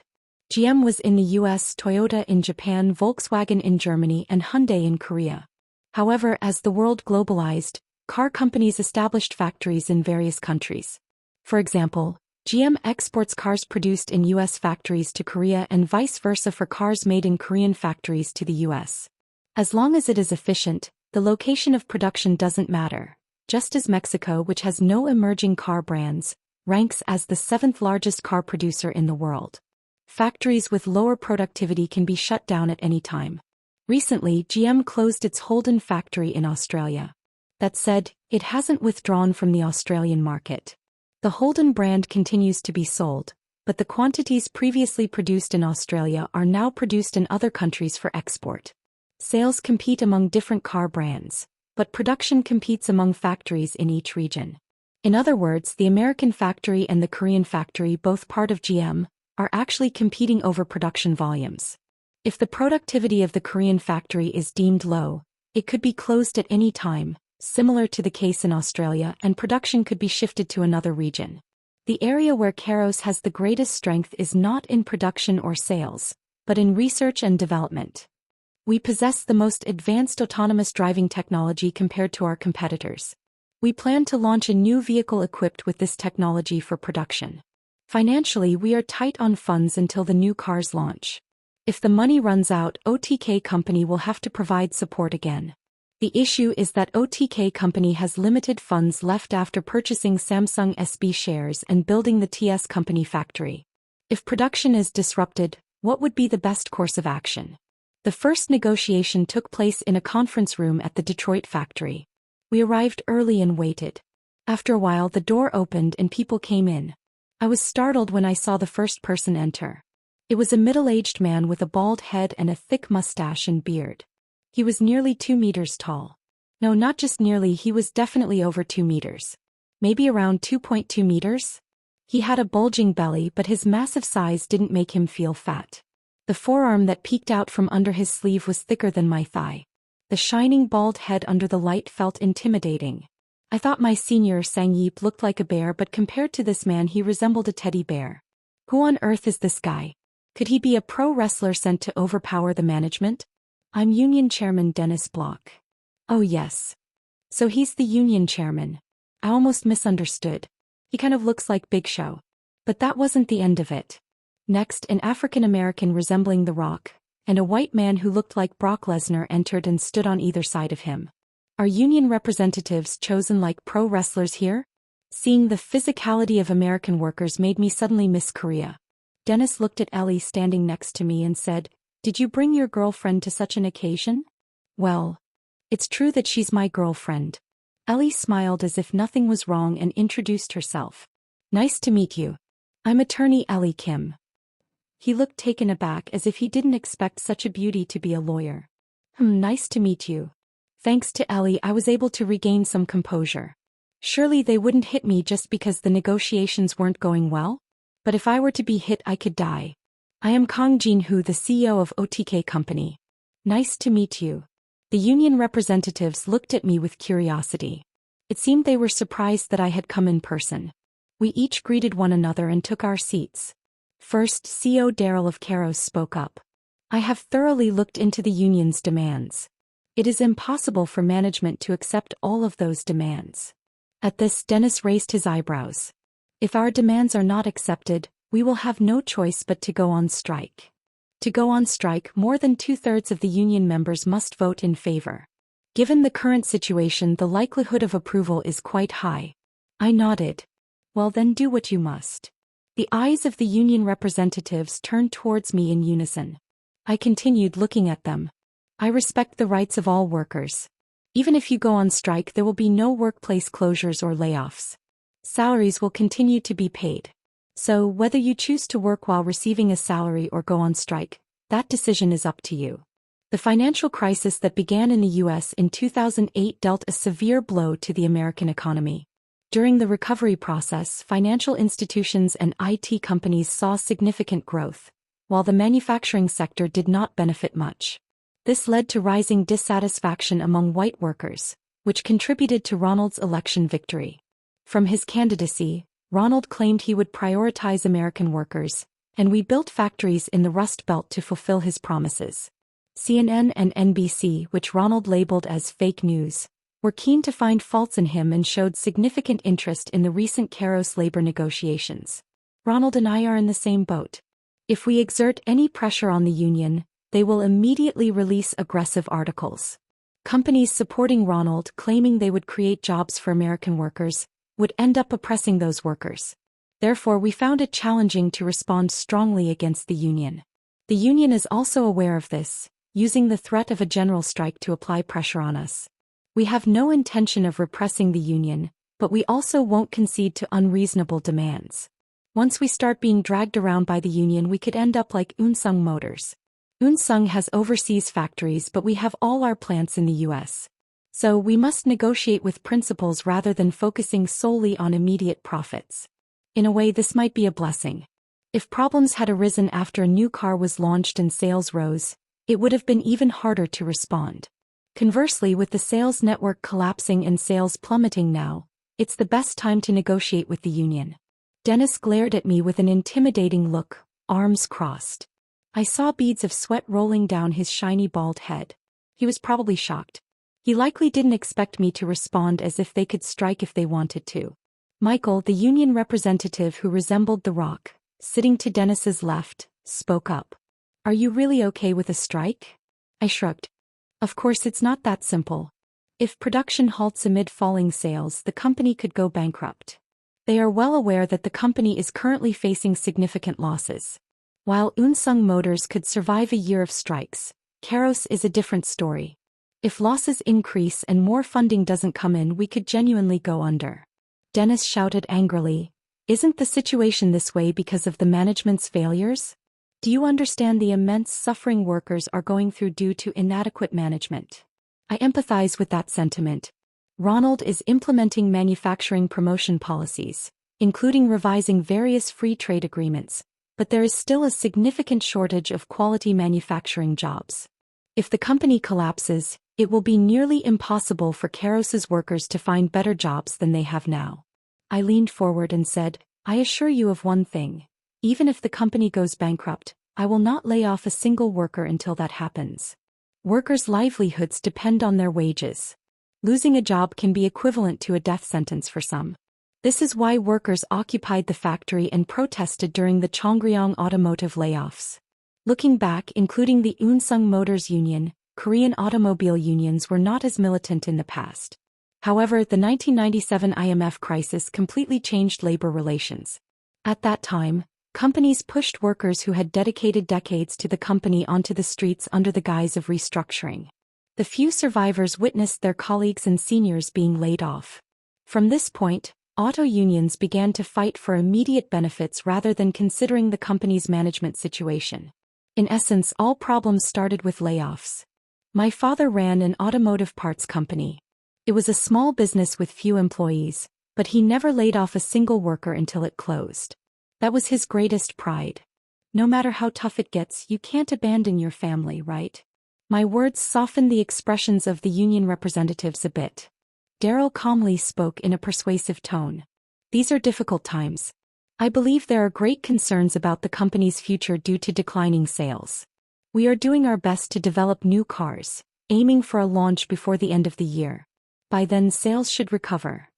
GM was in the US, Toyota in Japan, Volkswagen in Germany, and Hyundai in Korea. However, as the world globalized, car companies established factories in various countries. For example, GM exports cars produced in US factories to Korea and vice versa for cars made in Korean factories to the US. As long as it is efficient, the location of production doesn't matter, just as Mexico, which has no emerging car brands, ranks as the 7th largest car producer in the world. Factories with lower productivity can be shut down at any time. Recently, GM closed its Holden factory in Australia. That said, it hasn't withdrawn from the Australian market. The Holden brand continues to be sold, but the quantities previously produced in Australia are now produced in other countries for export. Sales compete among different car brands, but production competes among factories in each region. In other words, the American factory and the Korean factory, both part of GM, are actually competing over production volumes. If the productivity of the Korean factory is deemed low, it could be closed at any time, similar to the case in Australia, and production could be shifted to another region. The area where Keros has the greatest strength is not in production or sales, but in research and development. We possess the most advanced autonomous driving technology compared to our competitors. We plan to launch a new vehicle equipped with this technology for production. Financially, we are tight on funds until the new cars launch. If the money runs out, OTK company will have to provide support again. The issue is that OTK company has limited funds left after purchasing Samsung SB shares and building the TS company factory. If production is disrupted, what would be the best course of action? The first negotiation took place in a conference room at the Detroit factory. We arrived early and waited. After a while, the door opened and people came in. I was startled when I saw the first person enter. It was a middle-aged man with a bald head and a thick mustache and beard. He was nearly 2 meters tall. No, not just nearly, he was definitely over 2 meters. Maybe around 2.2 meters? He had a bulging belly, but his massive size didn't make him feel fat. The forearm that peeked out from under his sleeve was thicker than my thigh. The shining bald head under the light felt intimidating. I thought my senior Sang-yeep looked like a bear, but compared to this man he resembled a teddy bear. Who on earth is this guy? Could he be a pro wrestler sent to overpower the management? I'm Union Chairman Dennis Block. Oh yes. So he's the Union Chairman. I almost misunderstood. He kind of looks like Big Show. But that wasn't the end of it. Next, an African American resembling The Rock, and a white man who looked like Brock Lesnar entered and stood on either side of him. Are union representatives chosen like pro wrestlers here? Seeing the physicality of American workers made me suddenly miss Korea. Dennis looked at Ellie standing next to me and said, "Did you bring your girlfriend to such an occasion?" Well, it's true that she's my girlfriend. Ellie smiled as if nothing was wrong and introduced herself. Nice to meet you. I'm attorney Ellie Kim. He looked taken aback as if he didn't expect such a beauty to be a lawyer. Nice to meet you. Thanks to Ellie, I was able to regain some composure. Surely they wouldn't hit me just because the negotiations weren't going well? But if I were to be hit, I could die. I am Kang Jin-hoo, the CEO of OTK Company. Nice to meet you. The union representatives looked at me with curiosity. It seemed they were surprised that I had come in person. We each greeted one another and took our seats. First, CEO Daryl of Keros spoke up. I have thoroughly looked into the union's demands. It is impossible for management to accept all of those demands. At this, Dennis raised his eyebrows. If our demands are not accepted, we will have no choice but to go on strike. To go on strike, more than 2/3 of the union members must vote in favor. Given the current situation, the likelihood of approval is quite high. I nodded. Well then, do what you must. The eyes of the union representatives turned towards me in unison. I continued looking at them. I respect the rights of all workers. Even if you go on strike, there will be no workplace closures or layoffs. Salaries will continue to be paid. So, whether you choose to work while receiving a salary or go on strike, that decision is up to you. The financial crisis that began in the U.S. in 2008 dealt a severe blow to the American economy. During the recovery process, financial institutions and IT companies saw significant growth, while the manufacturing sector did not benefit much. This led to rising dissatisfaction among white workers, which contributed to Ronald's election victory. From his candidacy, Ronald claimed he would prioritize American workers, and we built factories in the Rust Belt to fulfill his promises. CNN and NBC, which Ronald labeled as fake news, were keen to find faults in him and showed significant interest in the recent Keros labor negotiations. Ronald and I are in the same boat. If we exert any pressure on the union, they will immediately release aggressive articles. Companies supporting Ronald, claiming they would create jobs for American workers, would end up oppressing those workers. Therefore, we found it challenging to respond strongly against the union. The union is also aware of this, using the threat of a general strike to apply pressure on us. We have no intention of repressing the union, but we also won't concede to unreasonable demands. Once we start being dragged around by the union, we could end up like Unsung Motors. Unsung has overseas factories, but we have all our plants in the U.S. So we must negotiate with principles rather than focusing solely on immediate profits. In a way, this might be a blessing. If problems had arisen after a new car was launched and sales rose, it would have been even harder to respond. Conversely, with the sales network collapsing and sales plummeting now, it's the best time to negotiate with the union. Dennis glared at me with an intimidating look, arms crossed. I saw beads of sweat rolling down his shiny bald head. He was probably shocked. He likely didn't expect me to respond as if they could strike if they wanted to. Michael, the union representative who resembled the Rock, sitting to Dennis's left, spoke up. Are you really okay with a strike? I shrugged. Of course, it's not that simple. If production halts amid falling sales, the company could go bankrupt. They are well aware that the company is currently facing significant losses. While Unsung Motors could survive a year of strikes, Keros is a different story. If losses increase and more funding doesn't come in, we could genuinely go under. Dennis shouted angrily, "Isn't the situation this way because of the management's failures? Do you understand the immense suffering workers are going through due to inadequate management?" I empathize with that sentiment. Ronald is implementing manufacturing promotion policies, including revising various free trade agreements, but there is still a significant shortage of quality manufacturing jobs. If the company collapses, it will be nearly impossible for Keros's workers to find better jobs than they have now. I leaned forward and said, I assure you of one thing. Even if the company goes bankrupt, I will not lay off a single worker until that happens. Workers' livelihoods depend on their wages. Losing a job can be equivalent to a death sentence for some. This is why workers occupied the factory and protested during the Chongryong automotive layoffs. Looking back, including the Unsung Motors Union, Korean automobile unions were not as militant in the past. However, the 1997 IMF crisis completely changed labor relations. At that time, companies pushed workers who had dedicated decades to the company onto the streets under the guise of restructuring. The few survivors witnessed their colleagues and seniors being laid off. From this point, auto unions began to fight for immediate benefits rather than considering the company's management situation. In essence, all problems started with layoffs. My father ran an automotive parts company. It was a small business with few employees, but he never laid off a single worker until it closed. That was his greatest pride. No matter how tough it gets, you can't abandon your family, right? My words softened the expressions of the union representatives a bit. Darrow calmly spoke in a persuasive tone. These are difficult times. I believe there are great concerns about the company's future due to declining sales. We are doing our best to develop new cars, aiming for a launch before the end of the year. By then, sales should recover.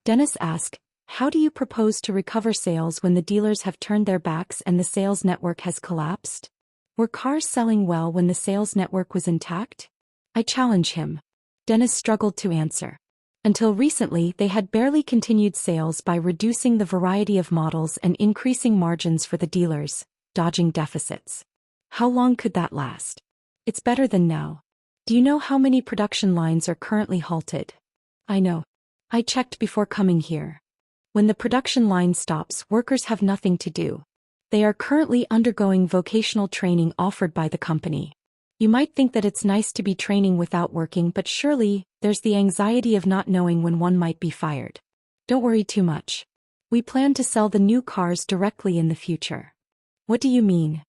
Dennis asked, how do you propose to recover sales when the dealers have turned their backs and the sales network has collapsed? Were cars selling well when the sales network was intact? I challenge him. Dennis struggled to answer. Until recently, they had barely continued sales by reducing the variety of models and increasing margins for the dealers, dodging deficits. How long could that last? It's better than now. Do you know how many production lines are currently halted? I know. I checked before coming here. When the production line stops, workers have nothing to do. They are currently undergoing vocational training offered by the company. You might think that it's nice to be training without working, but surely, there's the anxiety of not knowing when one might be fired. Don't worry too much. We plan to sell the new cars directly in the future. What do you mean?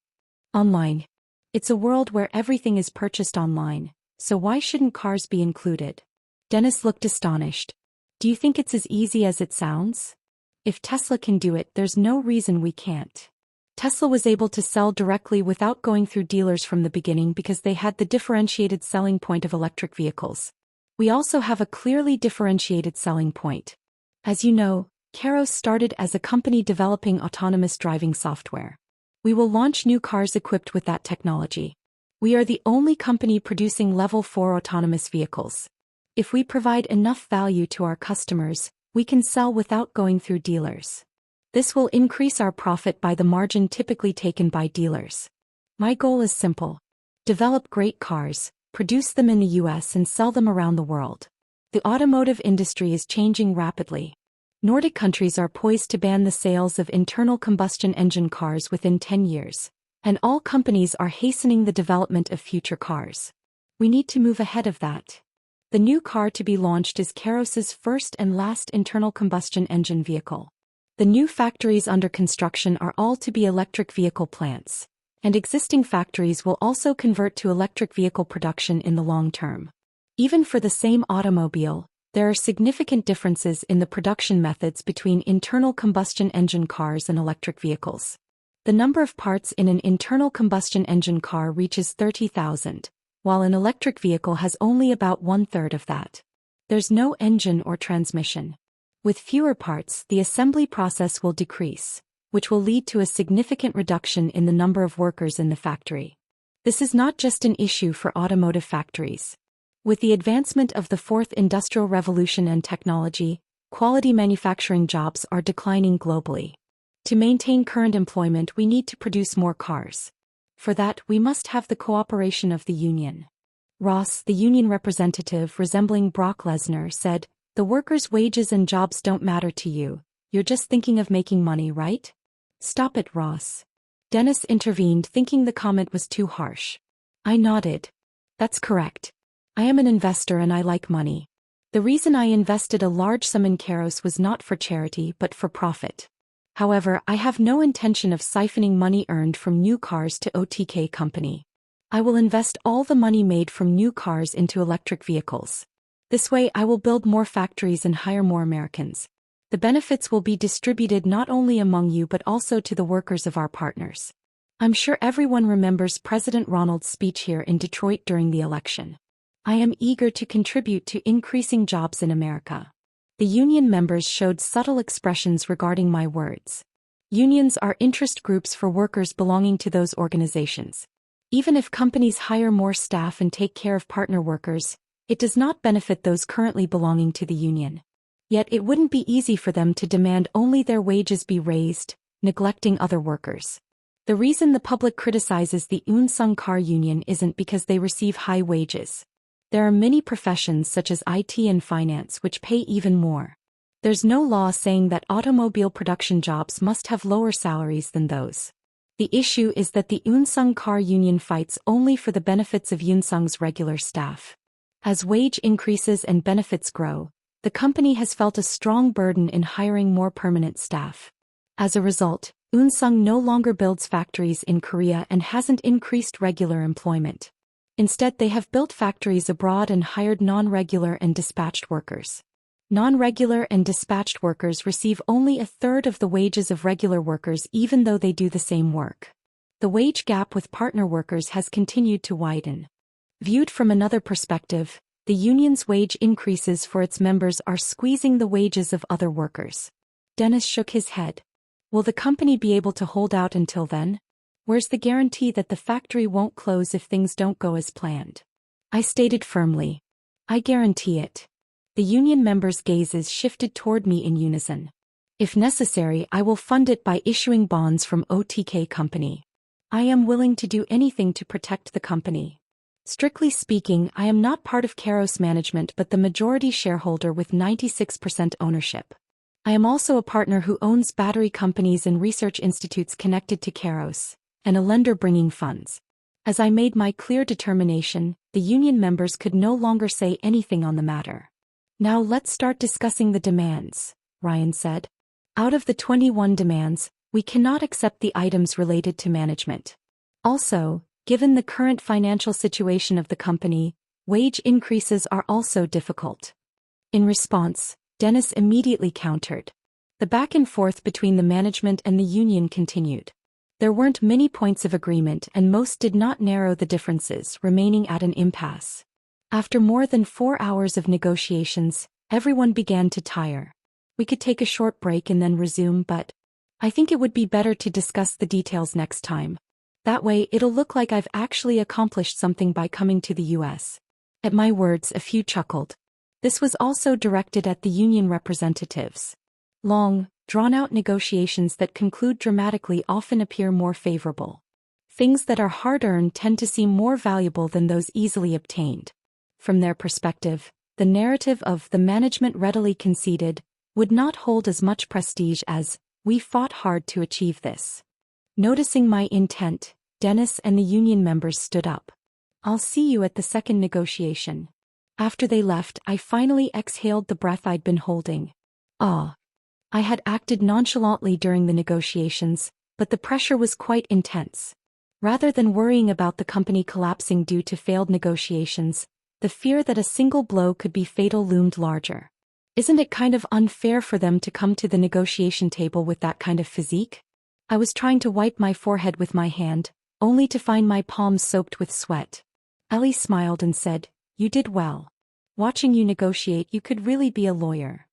Online. It's a world where everything is purchased online, so why shouldn't cars be included? Dennis looked astonished. Do you think it's as easy as it sounds? If Tesla can do it, there's no reason we can't. Tesla was able to sell directly without going through dealers from the beginning because they had the differentiated selling point of electric vehicles. We also have a clearly differentiated selling point. As you know, Keros started as a company developing autonomous driving software. We will launch new cars equipped with that technology. We are the only company producing Level 4 autonomous vehicles. If we provide enough value to our customers, we can sell without going through dealers. This will increase our profit by the margin typically taken by dealers. My goal is simple. Develop great cars, produce them in the US and sell them around the world. The automotive industry is changing rapidly. Nordic countries are poised to ban the sales of internal combustion engine cars within 10 years, and all companies are hastening the development of future cars. We need to move ahead of that. The new car to be launched is Keros's first and last internal combustion engine vehicle. The new factories under construction are all to be electric vehicle plants, and existing factories will also convert to electric vehicle production in the long term. Even for the same automobile, there are significant differences in the production methods between internal combustion engine cars and electric vehicles. The number of parts in an internal combustion engine car reaches 30,000, while an electric vehicle has only about one-third of that. There's no engine or transmission. With fewer parts, the assembly process will decrease, which will lead to a significant reduction in the number of workers in the factory. This is not just an issue for automotive factories. With the advancement of the fourth industrial revolution and technology, quality manufacturing jobs are declining globally. To maintain current employment, we need to produce more cars. For that, we must have the cooperation of the union. Ross, the union representative resembling Brock Lesnar, said, "The workers' wages and jobs don't matter to you. You're just thinking of making money, right?" "Stop it, Ross." Dennis intervened, thinking the comment was too harsh. I nodded. "That's correct. I am an investor and I like money. The reason I invested a large sum in Kairos was not for charity but for profit. However, I have no intention of siphoning money earned from new cars to OTK company. I will invest all the money made from new cars into electric vehicles. This way I will build more factories and hire more Americans. The benefits will be distributed not only among you but also to the workers of our partners." I'm sure everyone remembers President Ronald's speech here in Detroit during the election. I am eager to contribute to increasing jobs in America. The union members showed subtle expressions regarding my words. Unions are interest groups for workers belonging to those organizations. Even if companies hire more staff and take care of partner workers, it does not benefit those currently belonging to the union. Yet it wouldn't be easy for them to demand only their wages be raised, neglecting other workers. The reason the public criticizes the Unsung Car Union isn't because they receive high wages. There are many professions such as IT and finance which pay even more. There's no law saying that automobile production jobs must have lower salaries than those. The issue is that the Unsung Car Union fights only for the benefits of Unsung's regular staff. As wage increases and benefits grow, the company has felt a strong burden in hiring more permanent staff. As a result, Unsung no longer builds factories in Korea and hasn't increased regular employment. Instead, they have built factories abroad and hired non-regular and dispatched workers. Non-regular and dispatched workers receive only a third of the wages of regular workers even though they do the same work. The wage gap with partner workers has continued to widen. Viewed from another perspective, the union's wage increases for its members are squeezing the wages of other workers. Dennis shook his head. Will the company be able to hold out until then? Where's the guarantee that the factory won't close if things don't go as planned? I stated firmly. I guarantee it. The union members' gazes shifted toward me in unison. If necessary, I will fund it by issuing bonds from OTK company. I am willing to do anything to protect the company. Strictly speaking, I am not part of Kairos management but the majority shareholder with 96% ownership. I am also a partner who owns battery companies and research institutes connected to Kairos, and a lender bringing funds. As I made my clear determination, the union members could no longer say anything on the matter. Now let's start discussing the demands, Ryan said. Out of the 21 demands, we cannot accept the items related to management. Also, given the current financial situation of the company, wage increases are also difficult. In response, Dennis immediately countered. The back and forth between the management and the union continued. There weren't many points of agreement and most did not narrow the differences, remaining at an impasse. After more than 4 hours of negotiations, everyone began to tire. We could take a short break and then resume, but I think it would be better to discuss the details next time. That way it'll look like I've actually accomplished something by coming to the US. At my words, a few chuckled. This was also directed at the union representatives. Long, drawn-out negotiations that conclude dramatically often appear more favorable. Things that are hard-earned tend to seem more valuable than those easily obtained. From their perspective, the narrative of the management readily conceded would not hold as much prestige as we fought hard to achieve this. Noticing my intent, Dennis and the union members stood up. I'll see you at the second negotiation. After they left, I finally exhaled the breath I'd been holding. Ah. I had acted nonchalantly during the negotiations, but the pressure was quite intense. Rather than worrying about the company collapsing due to failed negotiations, the fear that a single blow could be fatal loomed larger. Isn't it kind of unfair for them to come to the negotiation table with that kind of physique? I was trying to wipe my forehead with my hand, only to find my palms soaked with sweat. Ellie smiled and said, "You did well. Watching you negotiate, you could really be a lawyer."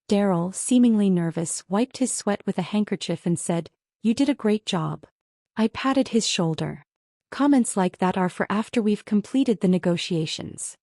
Daryl, seemingly nervous, wiped his sweat with a handkerchief and said, "You did a great job." I patted his shoulder. Comments like that are for after we've completed the negotiations.